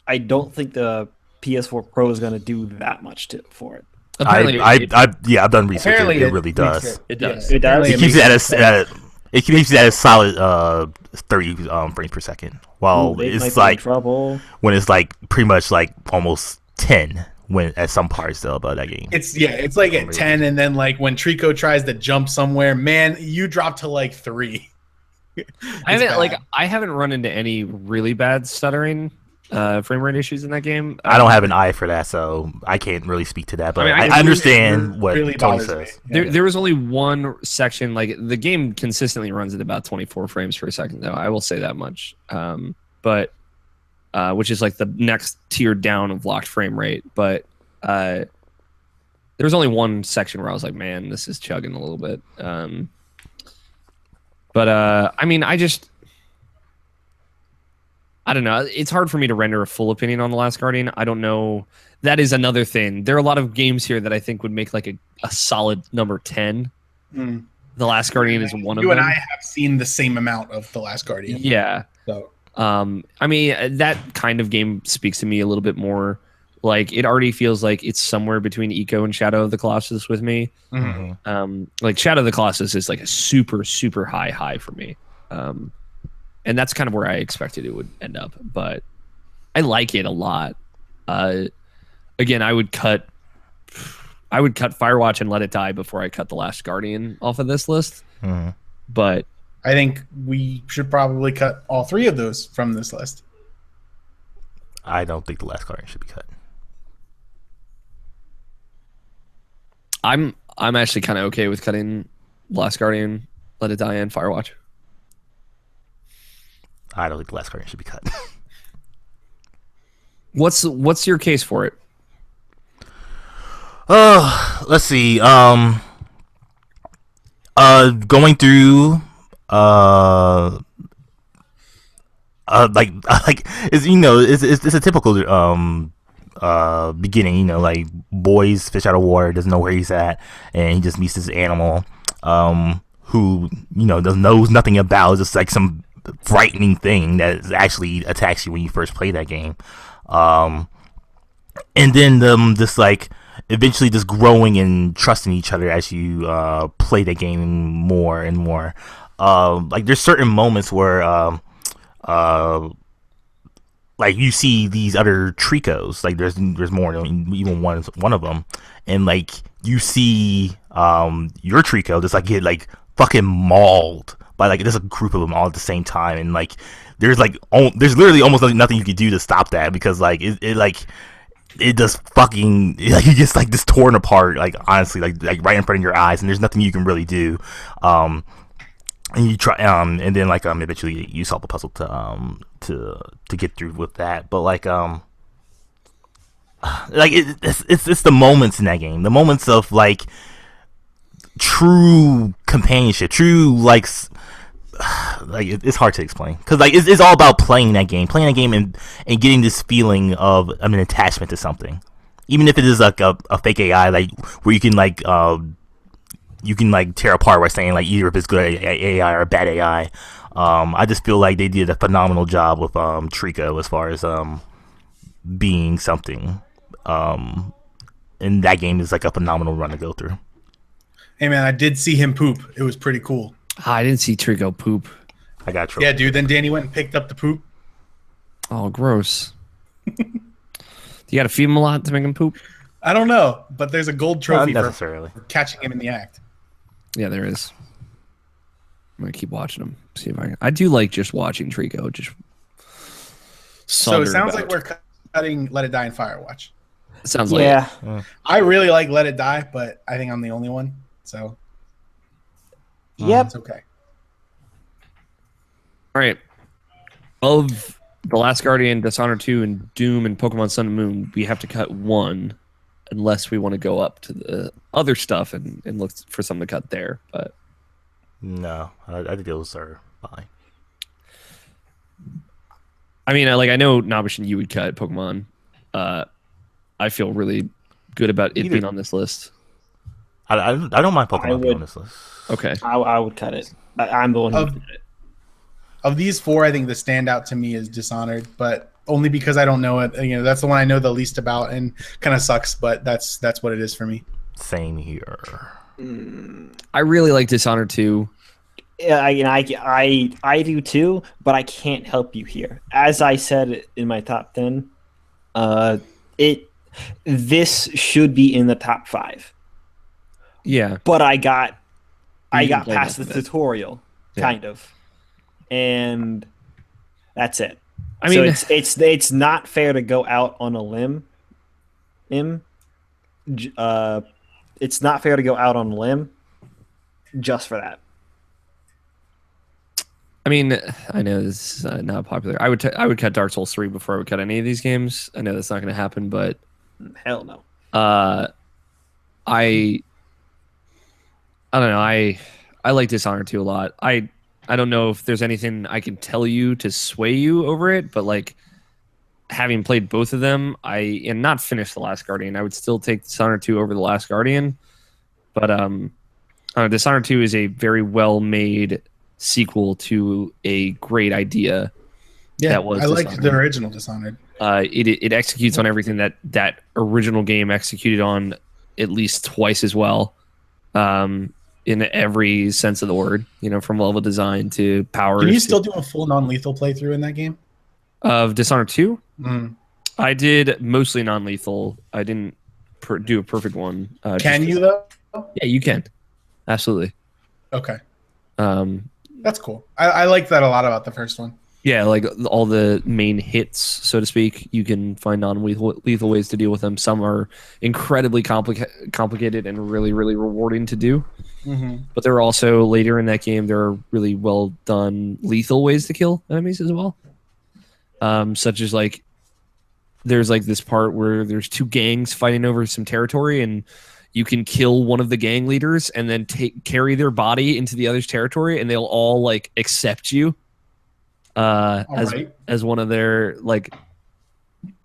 I don't think the PS4 Pro is going to do that much for it. Apparently, I've done research. Apparently, it really does. It does. It does. It keeps it at a solid 30 frames per second. While it's like trouble when it's like pretty much like almost 10 when at some parts though about that game. It's like at 10, and then like when Trico tries to jump somewhere, man, you drop to like 3. I haven't run into any really bad stuttering frame rate issues in that game. I don't have an eye for that, so I can't really speak to that. But I understand what really Tony says. There was only one section, like the game consistently runs at about 24 frames per second, though. I will say that much. But which is like the next tier down of locked frame rate. But there was only one section where I was like, man, this is chugging a little bit. But I mean, I don't know. It's hard for me to render a full opinion on The Last Guardian. I don't know. That is another thing. There are a lot of games here that I think would make like a solid number 10. The Last Guardian is one of them. You and I have seen the same amount of The Last Guardian. Yeah. So I mean, that kind of game speaks to me a little bit more. Like, it already feels like it's somewhere between Eco and Shadow of the Colossus with me. Mm-hmm. Like, Shadow of the Colossus is like a super, super high for me. And that's kind of where I expected it would end up. But I like it a lot. Again, I would cut Firewatch and Let It Die before I cut The Last Guardian off of this list. But I think we should probably cut all 3 of those from this list. I don't think The Last Guardian should be cut. I'm actually kind of okay with cutting Last Guardian, Let It Die, and Firewatch. I don't think The Last Guardian should be cut. What's your case for it? Let's see. Going through like it's it's a typical beginning, like boys fish out of water, doesn't know where he's at, and he just meets this animal who knows nothing about, just like some frightening thing that actually attacks you when you first play that game, and then just like eventually just growing and trusting each other as you play the game more and more. Like there's certain moments where like you see these other Tricos, like there's more, even one of them, and like you see your Trico just like get like fucking mauled by like there's a group of them all at the same time, and like there's literally almost nothing you can do to stop that, because like it just fucking like you get like just torn apart, like honestly, like right in front of your eyes, and there's nothing you can really do. And you try, and then like eventually you solve a puzzle to get through with that. But like it's the moments in that game, the moments of like true companionship, true like it's hard to explain, because like it's all about playing that game and getting this feeling of an attachment to something, even if it is like a fake AI, like where you can tear apart by saying like either if it's good AI or bad AI. I just feel like they did a phenomenal job with Trico as far as being something. And that game is like a phenomenal run to go through. Hey man, I did see him poop. It was pretty cool. I didn't see Trico poop. I got trouble. Yeah, dude. Then Danny went and picked up the poop. Oh, gross. Do you got to feed him a lot to make him poop? I don't know, but there's a gold trophy Not necessarily for catching him in the act. Yeah, there is. I'm gonna keep watching him. See if I do like just watching Trico. Just so it sounds like we're cutting Let It Die and Firewatch. It sounds like yeah. I really like Let It Die, but I think I'm the only one. So yep, it's okay. All right. Of The Last Guardian, Dishonored 2, and Doom, and Pokemon Sun and Moon, we have to cut one, unless we want to go up to the other stuff and look for something to cut there. But no, I think those are fine. I mean, I know Nabish and you would cut Pokemon. I feel really good about it being on this list. I don't mind Pokemon being on this list. Okay. I would cut it. I'm the one who did it. Of these four, I think the standout to me is Dishonored, but only because I don't know it. That's the one I know the least about, and kind of sucks. But that's what it is for me. Same here. I really like Dishonored 2. Yeah, I do too, but I can't help you here. As I said in my top 10, this should be in the top 5. Yeah, but I got play past the enough of it. tutorial, kind of, and that's it. I mean, so it's not fair to go out on a limb. It's not fair to go out on a limb just for that. I mean, I know this is not popular. I would cut Dark Souls 3 before I would cut any of these games. I know that's not going to happen, but Hell no. I don't know. I like Dishonored 2 a lot. I don't know if there's anything I can tell you to sway you over it, but like having played both of them, and not finished The Last Guardian, I would still take Dishonored 2 over The Last Guardian. But Dishonored 2 is a very well made sequel to a great idea. Yeah, that was I liked Dishonored. the original Dishonored. It executes on everything that original game executed on at least twice as well, in every sense of the word. From level design to powers. Can you still do a full non-lethal playthrough in that game? Of Dishonored 2? Mm. I did mostly non-lethal. I didn't do a perfect one. Can you though? Yeah, you can. Absolutely. Okay, Um, that's cool. I like that a lot about the first one. Yeah, like all the main hits, so to speak, you can find non-lethal ways to deal with them. Some are incredibly complicated and really, really rewarding to do. Mm-hmm. But there are also, later in that game, there are really well done lethal ways to kill enemies as well. Such as like, there's like this part where there's two gangs fighting over some territory, and you can kill one of the gang leaders and then carry their body into the other's territory, and they'll all like accept you. As one of their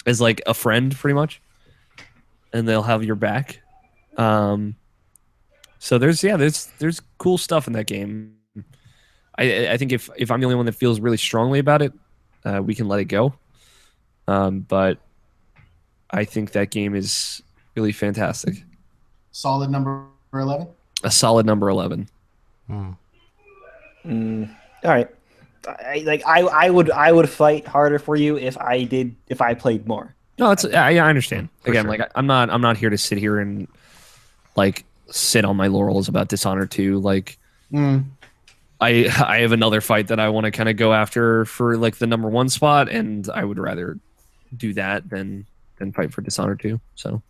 as like a friend pretty much, and they'll have your back. So there's cool stuff in that game. I think if I'm the only one that feels really strongly about it, we can let it go. But I think that game is really fantastic. Solid number 11. A solid number 11. All right. I would fight harder for you if I played more. No, I understand. Again, sure. like I'm not here to sit here and like sit on my laurels about Dishonored 2. Like I have another fight that I want to kind of go after for like the number 1 spot, and I would rather do that than fight for Dishonored 2. So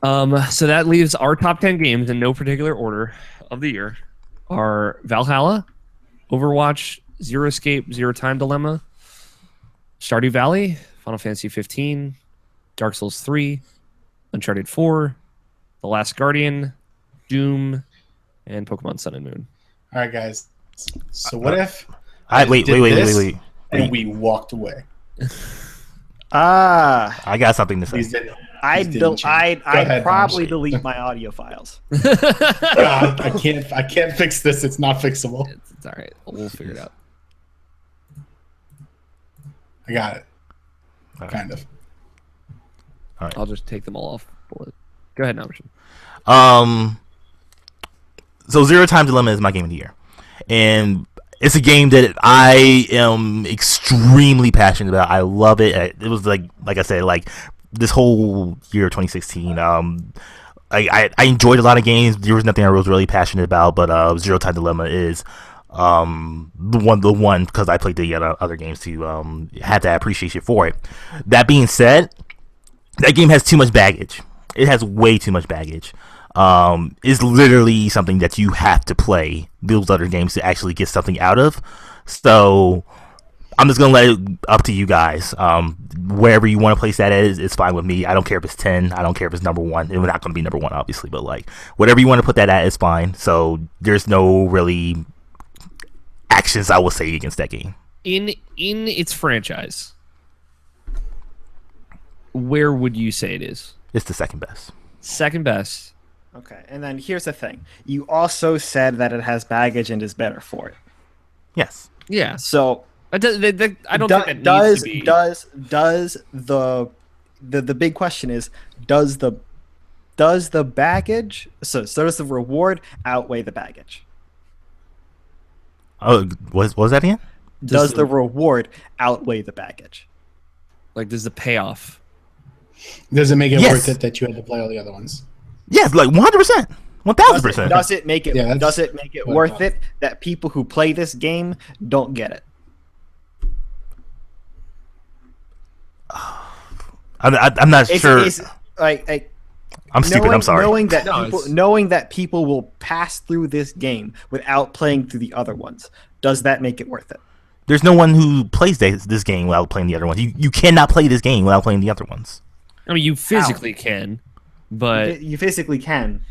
that leaves our top 10 games in no particular order of the year are Valhalla, Overwatch, Zero Escape, Zero Time Dilemma, Stardew Valley, Final Fantasy 15, Dark Souls 3, Uncharted 4, The Last Guardian, Doom, and Pokemon Sun and Moon. All right, guys. So what if Wait. and we walked away? I got something to say. Please didn't. I'd Go ahead, probably Nash. delete my audio files. God, I can't fix this. It's not fixable. It's all right. We'll figure it out. I got it. All right. Kind of. All right. I'll just take them all off. Go ahead, Namashin. So Zero Time Dilemma is my game of the year, and it's a game that I am extremely passionate about. I love it. It was like I said, like this whole year of 2016. I enjoyed a lot of games. There was nothing I was really passionate about, but Zero Time Dilemma is the one because I played the other games to had that appreciation for it. That being said, that game has too much baggage. It has way too much baggage. Is literally something that you have to play those other games to actually get something out of. So I'm just gonna let it up to you guys. Wherever you want to place that at is fine with me. I don't care if it's 10. I don't care if it's number 1. It's not gonna be number 1, obviously, but like whatever you want to put that at is fine. So there's no really actions I will say against that game. in its franchise, where would you say it is? It's the second best. Second best. Okay, and then here's the thing. You also said that it has baggage and is better for it. Yes. Yeah. So I don't think that needs to be. does the big question is, does the baggage, so does the reward outweigh the baggage? Oh, what was that again? Does the reward outweigh the baggage? Like, does the payoff? Does it make it Yes. worth it that you had to play all the other ones? Yes, like 100%, 1000%. Does it make it? Yeah, that's does it make it what I worth thought. it that people who play this game don't get it? I'm not sure. It's like I'm stupid. I'm sorry. Knowing that people will pass through this game without playing through the other ones, does that make it worth it? There's no one who plays this game without playing the other ones. You cannot play this game without playing the other ones. I mean, you physically can, but You physically can.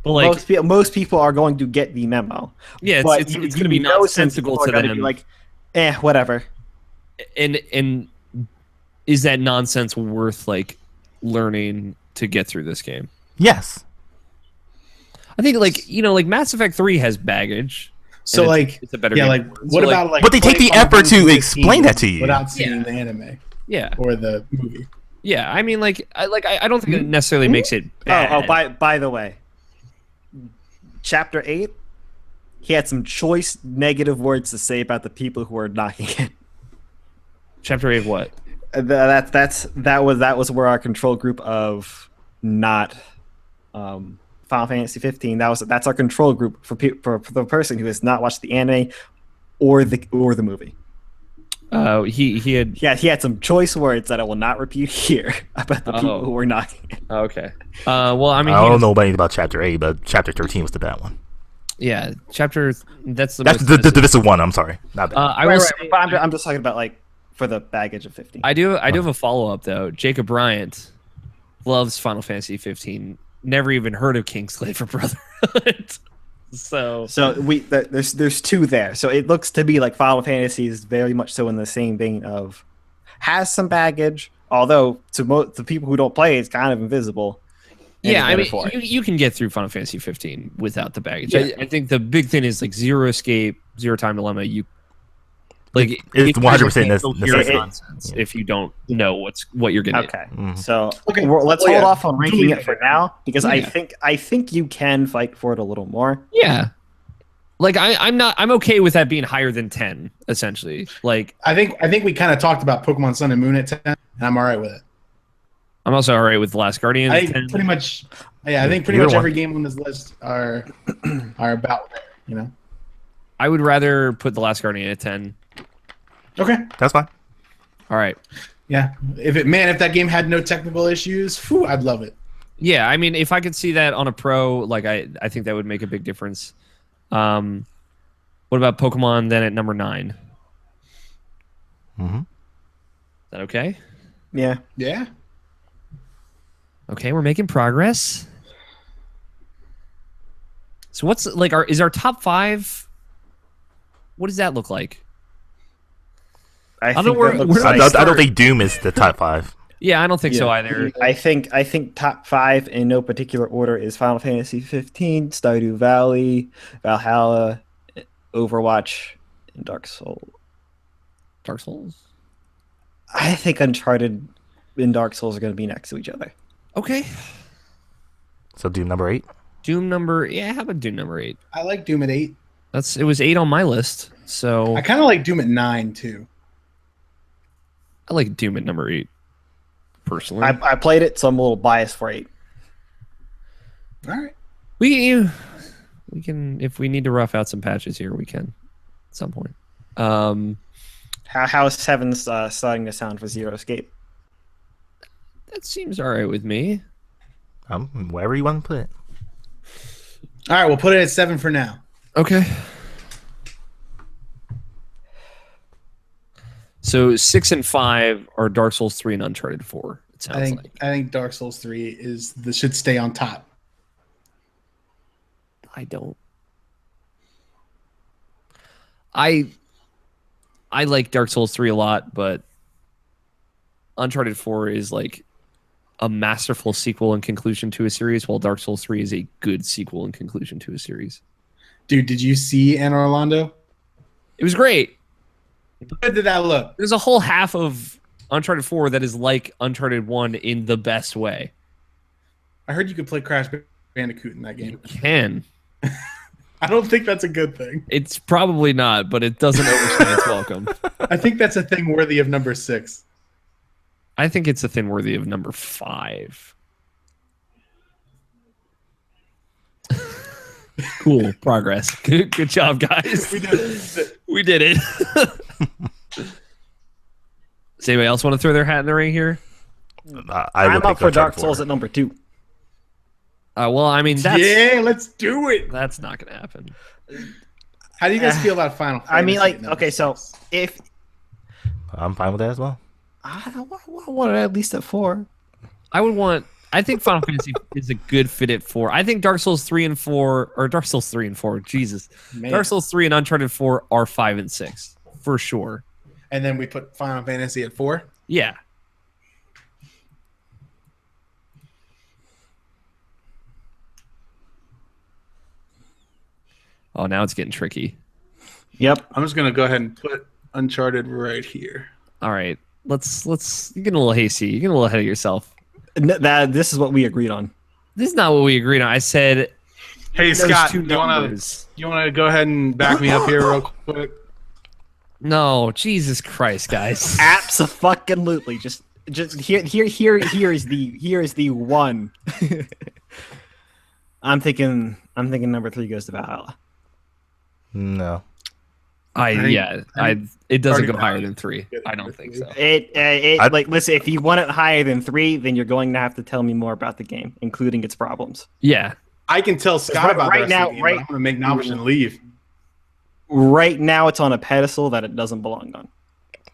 like, Most people are going to get the memo. yeah, But it's you going to be know some nonsensical people to are gonna them. be like, whatever. And is that nonsense worth like learning to get through this game? Yes. I think like Mass Effect 3 has baggage. So and like, it's a better yeah, game. like So, what about like? But they take playing the Final effort to Fantasy explain 15 that to you. without seeing Yeah. the anime Yeah, or the movie. yeah. I mean, I don't think it necessarily makes it bad. By the way, Chapter 8, he had some choice negative words to say about the people who are knocking it. Chapter 8 of what? That was where our control group of not Final Fantasy 15. That's our control group for the person who has not watched the anime or the movie. He had. Yeah, he had some choice words that I will not repeat here about the people who were knocking it. Okay. Well, I mean, I don't know anything about Chapter 8, but Chapter 13 was the bad one. Yeah, that's the That's most the divisive. divisive one. I'm sorry. Not bad. I will say, But I'm just talking about like for the baggage of 15. I do have a follow up though. Jacob Bryant loves Final Fantasy 15. Never even heard of Kingsglaive for Brotherhood. So there's two there. So it looks to be like Final Fantasy is very much so in the same vein of has some baggage, although to people who don't play, it's kind of invisible. yeah, I mean, you can get through Final Fantasy 15 without the baggage. Yeah. I think the big thing is like zero escape, zero time dilemma. You like It's 100% necessary necessity. nonsense if you don't know what you're getting. Okay, Mhm. so Okay. let's Well, hold yeah. off on ranking it for now because Yeah. I think you can fight for it a little more. Yeah. Like I'm okay with that being higher than 10, essentially. Like I think we kind of talked about Pokemon Sun and Moon at 10, and I'm all right with it. I'm also alright with The Last Guardian. I at think 10. pretty much, yeah. I think pretty Either much one. every game on this list are about there. You know. I would rather put The Last Guardian at 10. Okay. That's fine. All right. Yeah. If that game had no technical issues, whew, I'd love it. Yeah, I mean, if I could see that on a pro, like I think that would make a big difference. What about Pokemon then at number 9? Mm-hmm. Is that okay? Yeah, Yeah. Okay, we're making progress. So what's like is our top 5? What does that look like? I don't think know, that we're looks not- like- I don't think Doom is the top 5. Yeah, I don't think so either. I think top 5 in no particular order is Final Fantasy 15, Stardew Valley, Valhalla, Overwatch, and Dark Souls. Dark Souls. I think Uncharted and Dark Souls are going to be next to each other. Okay. So Doom number 8. Doom number how about Doom number 8? I like Doom at 8. It was 8 on my list. So I kind of like Doom at 9 too. I like Doom at number 8 personally. I played it, so I'm a little biased for 8. All right. We can, if we need to rough out some patches here, we can at some point. How is 7 starting to sound for Zero Escape? That seems all right with me. Wherever you want to put it. All right. We'll put it at 7 for now. Okay. So 6 and 5 are Dark Souls 3 and Uncharted 4. It sounds like. I think Dark Souls 3 should stay on top. I don't. I I like Dark Souls 3 a lot, but Uncharted 4 is like a masterful sequel and conclusion to a series, while Dark Souls 3 is a good sequel and conclusion to a series. Dude, did you see Anne Orlando? It was great. How did that look? There's a whole half of Uncharted 4 that is like Uncharted 1 in the best way. I heard you could play Crash Bandicoot in that game. You can. I don't think that's a good thing. It's probably not, but it doesn't overstay its welcome. I think that's a thing worthy of number 6. I think it's a thing worthy of number 5. Cool. Progress. Good job, guys. We did it. Does anybody else want to throw their hat in the ring here? I'm up for Dark Souls at number 2. Well, I mean, let's do it. That's not going to happen. How do you guys feel about Final Fantasy? I mean, like, okay, so if I'm fine with that as well. I want it at least at 4. I think Final Fantasy is a good fit at 4. I think Dark Souls 3 and 4, or Dark Souls 3 and 4, Jesus. Man. Dark Souls 3 and Uncharted 4 are 5 and 6, for sure. And then we put Final Fantasy at 4? Yeah. Oh, now it's getting tricky. Yep. I'm just going to go ahead and put Uncharted right here. All right. You're getting a little hasty. You're getting a little ahead of yourself. This is what we agreed on. This is not what we agreed on. I said, hey, those Scott, two you want to go ahead and back me up here real quick? No, Jesus Christ, guys. Absolutely. Just here is the one. I'm thinking number 3 goes to Valhalla. No. It doesn't go higher than 3. I don't think so. Listen, if you want it higher than 3, then you're going to have to tell me more about the game, including its problems. Yeah. I can tell Scott about right now. I'm going to make Novition leave. Right now, it's on a pedestal that it doesn't belong on.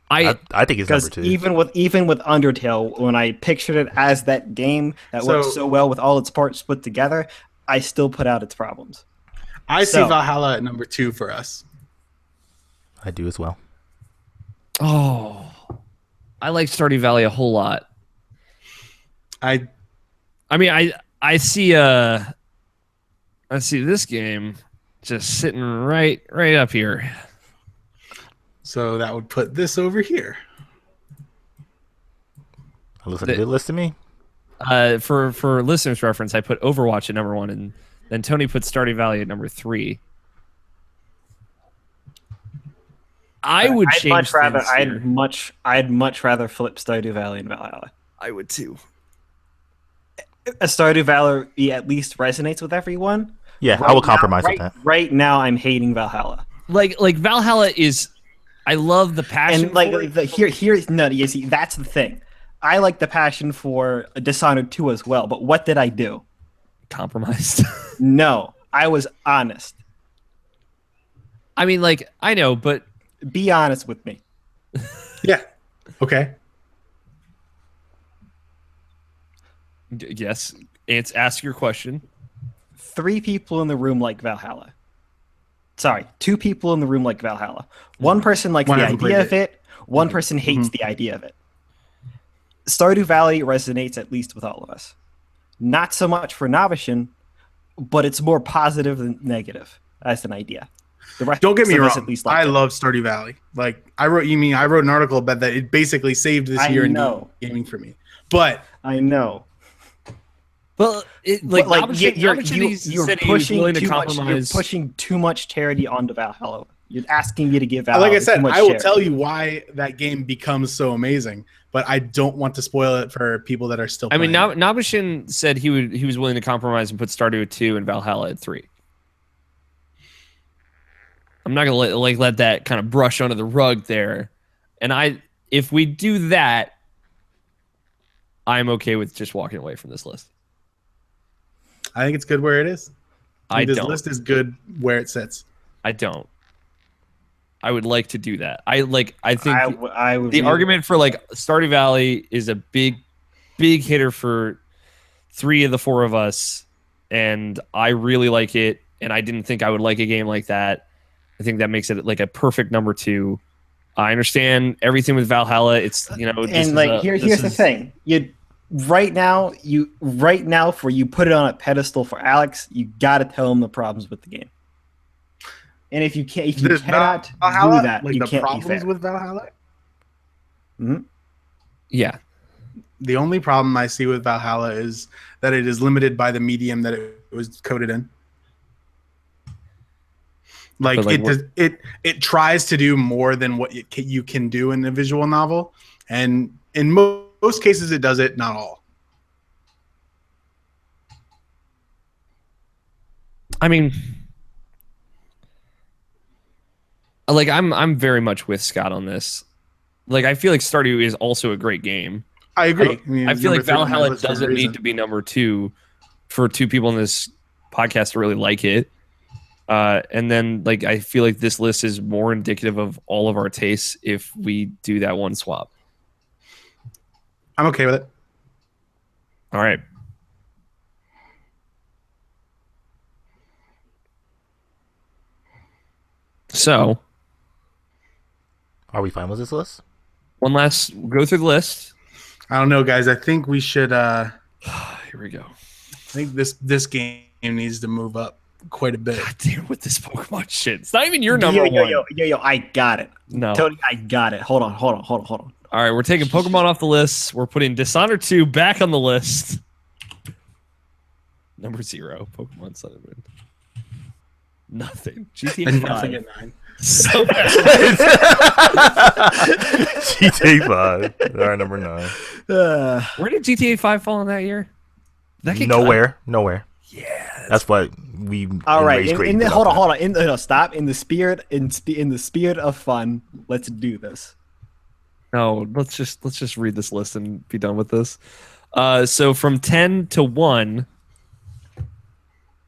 I think it's number 2. Even with Undertale, when I pictured it as that game that works so well with all its parts put together, I still put out its problems. I see Valhalla at number 2 for us. I do as well. Oh, I like Stardew Valley a whole lot. I see this game just sitting right up here. So that would put this over here. That looks like a good list to me. For listeners' reference, I put Overwatch at number 1, and then Tony put Stardew Valley at number 3. I'd much rather flip Stardew Valley and Valhalla. I would too. A Stardew Valley at least resonates with everyone. Yeah, I will compromise with that. Right now, I'm hating Valhalla. Like Valhalla is. I love the passion. And like you see, that's the thing. I like the passion for Dishonored 2 as well. But what did I do? Compromised. No, I was honest. I mean, like, I know, but be honest with me. Yeah. Okay. Yes. Ask your question. 3 people in the room like Valhalla. Sorry, 2 people in the room like Valhalla. One person likes the idea of it. One person hates the idea of it. Stardew Valley resonates at least with all of us. Not so much for Novition, but it's more positive than negative as an idea. Don't get me wrong. I love Stardew Valley. Like I wrote an article about that. It basically saved this year in gaming for me. But I know. Well, you're pushing too much charity onto Valhalla. You're asking me to give Valhalla. Like I said, I will charity. tell you why that game becomes so amazing, but I don't want to spoil it for people that are still playing. I mean, Nabishin said he was willing to compromise and put Stardew at 2 and Valhalla at 3. I'm not gonna let that kind of brush under the rug there. And if we do that, I'm okay with just walking away from this list. I think it's good where it is. This don't. list is good where it sits. I don't. I would like to do that. I think the argument for like Stardew Valley is a big hitter for 3 of the 4 of us, and I really like it. And I didn't think I would like a game like that. I think that makes it like a perfect number 2. I understand everything with Valhalla. It's And like here's the thing. Right now, for you put it on a pedestal for Alex, you gotta tell him the problems with the game. And if you cannot do that, like you the can't be problems fair. with Valhalla. Yeah. The only problem I see with Valhalla is that it is limited by the medium that it was coded in. Like it tries to do more than what you can do in a visual novel, and in most cases it does it, not all. I mean, like I'm very much with Scott on this. Like I feel like Stardew is also a great game. I agree. I feel like Valhalla doesn't need to be number 2 for 2 people in this podcast to really like it. And then like I feel like this list is more indicative of all of our tastes if we do that one swap. I'm okay with it. All right. So, are we fine with this list? One last go through the list. I don't know, guys. I think we should. Here we go. I think this game needs to move up quite a bit. God damn, with this Pokemon shit. It's not even your number one. Yo, I got it. No. Tony, I got it. Hold on. All right, we're taking Pokemon off the list. We're putting Dishonored 2 back on the list. Number 0, Pokemon Sun and Moon. Nothing. GTA 5. Nothing at 9. So bad. GTA 5. All right, number 9. Where did GTA 5 fall in that year? Did that get Nowhere. Yeah. That's what we. All right. Hold on. Stop. In the spirit of fun, let's do this. No, let's just read this list and be done with this. So from 10 to 1.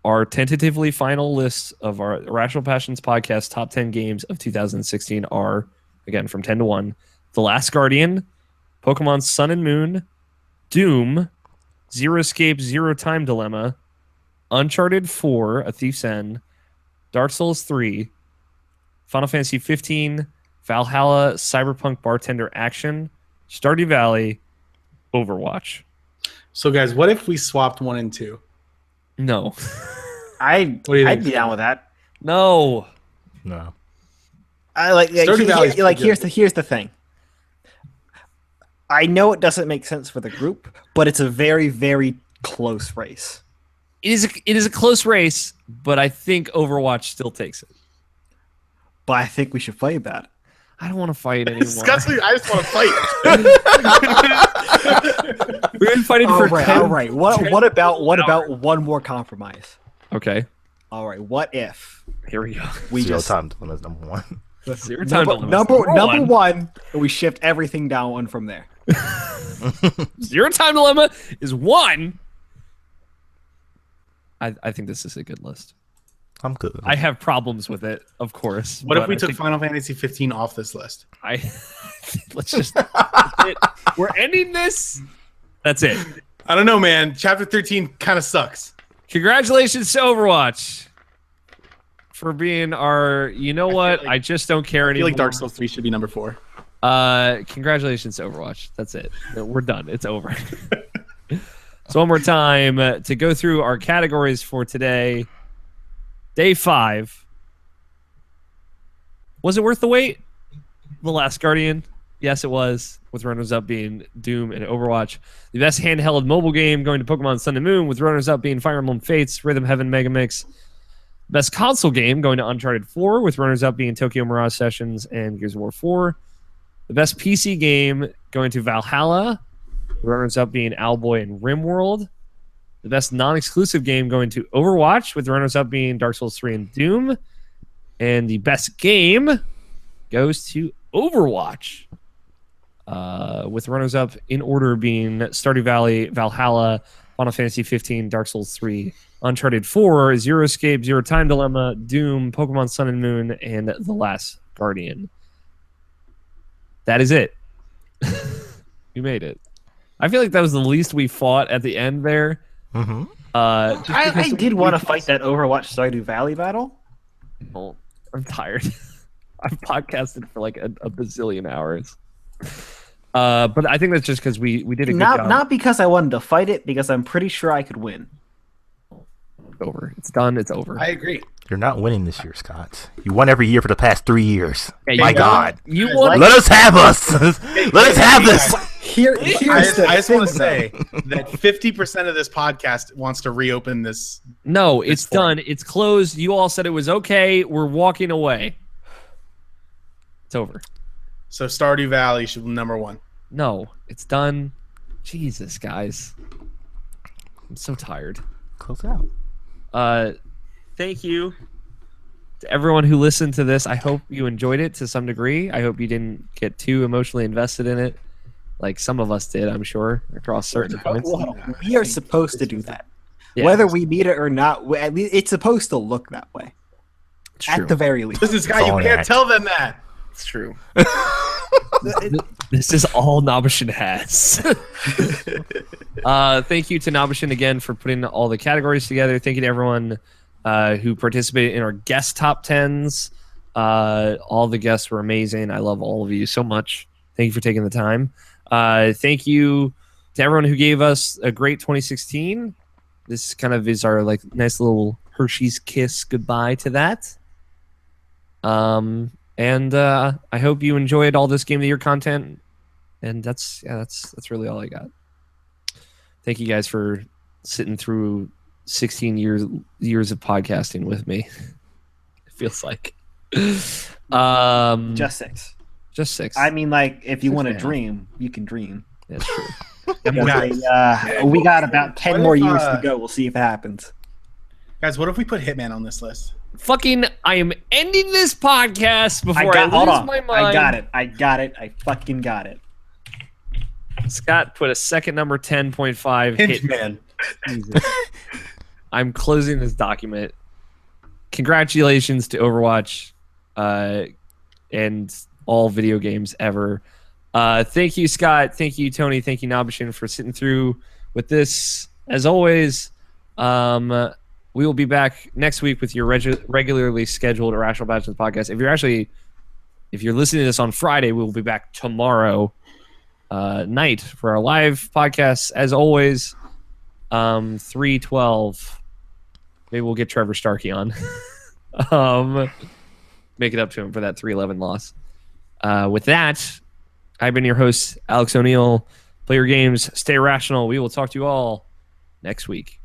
Our tentatively final list of our Irrational Passions podcast top 10 games of 2016 are, again, from 10 to 1, The Last Guardian, Pokemon Sun and Moon, Doom, Zero Escape, Zero Time Dilemma, Uncharted 4, A Thief's End, Dark Souls 3, Final Fantasy 15, Valhalla, Cyberpunk Bartender Action, Stardew Valley, Overwatch. So, guys, what if we swapped 1 and 2? No. I'd be down with that. No. I here's the thing. I know it doesn't make sense for the group, but it's a very, very close race. It is a close race, but I think Overwatch still takes it. But I think we should fight about it. I don't want to fight anymore. I just want to fight. We've been fighting for 10. All right. What about one more compromise? Okay. All right. What if here we go? Zero Time Dilemma is number 1. Zero Time Dilemma. Number one, and we shift everything down one from there. Zero Time Dilemma is 1. I think this is a good list. I'm good. I have problems with it, of course. What if we took Final Fantasy 15 off this list? Let's just. We're ending this. That's it. I don't know, man. Chapter 13 kind of sucks. Congratulations to Overwatch for being our. You know what? I just don't care anymore. I feel like Dark Souls 3 should be number 4. Congratulations to Overwatch. That's it. We're done. It's over. So one more time to go through our categories for today. Day 5. Was it worth the wait? The Last Guardian? Yes, it was, with runners-up being Doom and Overwatch. The best handheld mobile game going to Pokemon Sun and Moon, with runners-up being Fire Emblem Fates, Rhythm Heaven Mega Mix. Best console game going to Uncharted 4, with runners-up being Tokyo Mirage Sessions and Gears of War 4. The best PC game going to Valhalla, runners-up being Owlboy and RimWorld. The best non-exclusive game going to Overwatch, with runners-up being Dark Souls 3 and Doom. And the best game goes to Overwatch, with runners-up in order being Stardew Valley, Valhalla, Final Fantasy 15, Dark Souls 3, Uncharted 4, Zero Escape, Zero Time Dilemma, Doom, Pokemon Sun and Moon, and The Last Guardian. That is it. We made it. I feel like that was the least we fought at the end there. Mm-hmm. I did want to fight that Overwatch Stardew Valley battle. Oh, I'm tired. I've podcasted for like a bazillion hours. But I think that's just because we did a good job. Not because I wanted to fight it, because I'm pretty sure I could win. It's over. It's done. It's over. I agree. You're not winning this year, Scott. You won every year for the past 3 years. Yeah, My God. You won. Let us have us. Let us have this. I just want to say that 50% of this podcast wants to reopen this. No, it's done. It's closed. You all said it was okay. We're walking away. It's over. So Stardew Valley should be number 1. No, it's done. Jesus, guys. I'm so tired. Close it out. Thank you to everyone who listened to this. I hope you enjoyed it to some degree. I hope you didn't get too emotionally invested in it, like some of us did, I'm sure, across certain points. Well, we are supposed to do that. Yeah, Whether we meet it or not, at least it's supposed to look that way. it's true. At the very least. This is guy. You all can't that. tell them that. It's true. This is all Nabashin has. Thank you to Nabashin again for putting all the categories together. Thank you to everyone who participated in our guest top 10s. All the guests were amazing. I love all of you so much. Thank you for taking the time. Thank you to everyone who gave us a great 2016. This kind of is our like nice little Hershey's kiss goodbye to that. And I hope you enjoyed all this Game of the Year content. And that's really all I got. Thank you guys for sitting through 16 years of podcasting with me. It feels like. Just 6. Just 6. I mean, like, if you want to now. dream, you can dream. That's true. We got about 10 What more if, years to go. We'll see if it happens. Guys, what if we put Hitman on this list? Fucking, I am ending this podcast before I Hold lose on. my mind. I got it. I fucking got it. Scott put a second number 10.5 hit. Hitman. Jesus. I'm closing this document. Congratulations to Overwatch and all video games ever. Thank you, Scott. Thank you, Tony. Thank you, Nabashin, for sitting through with this. As always, we will be back next week with your regularly scheduled Irrational Passions podcast. If you're listening to this on Friday, we will be back tomorrow night for our live podcast. As always, 3:12. Maybe we'll get Trevor Starkey on. Make it up to him for that 3:11 loss. With that, I've been your host, Alex O'Neill. Play your games, stay rational. We will talk to you all next week.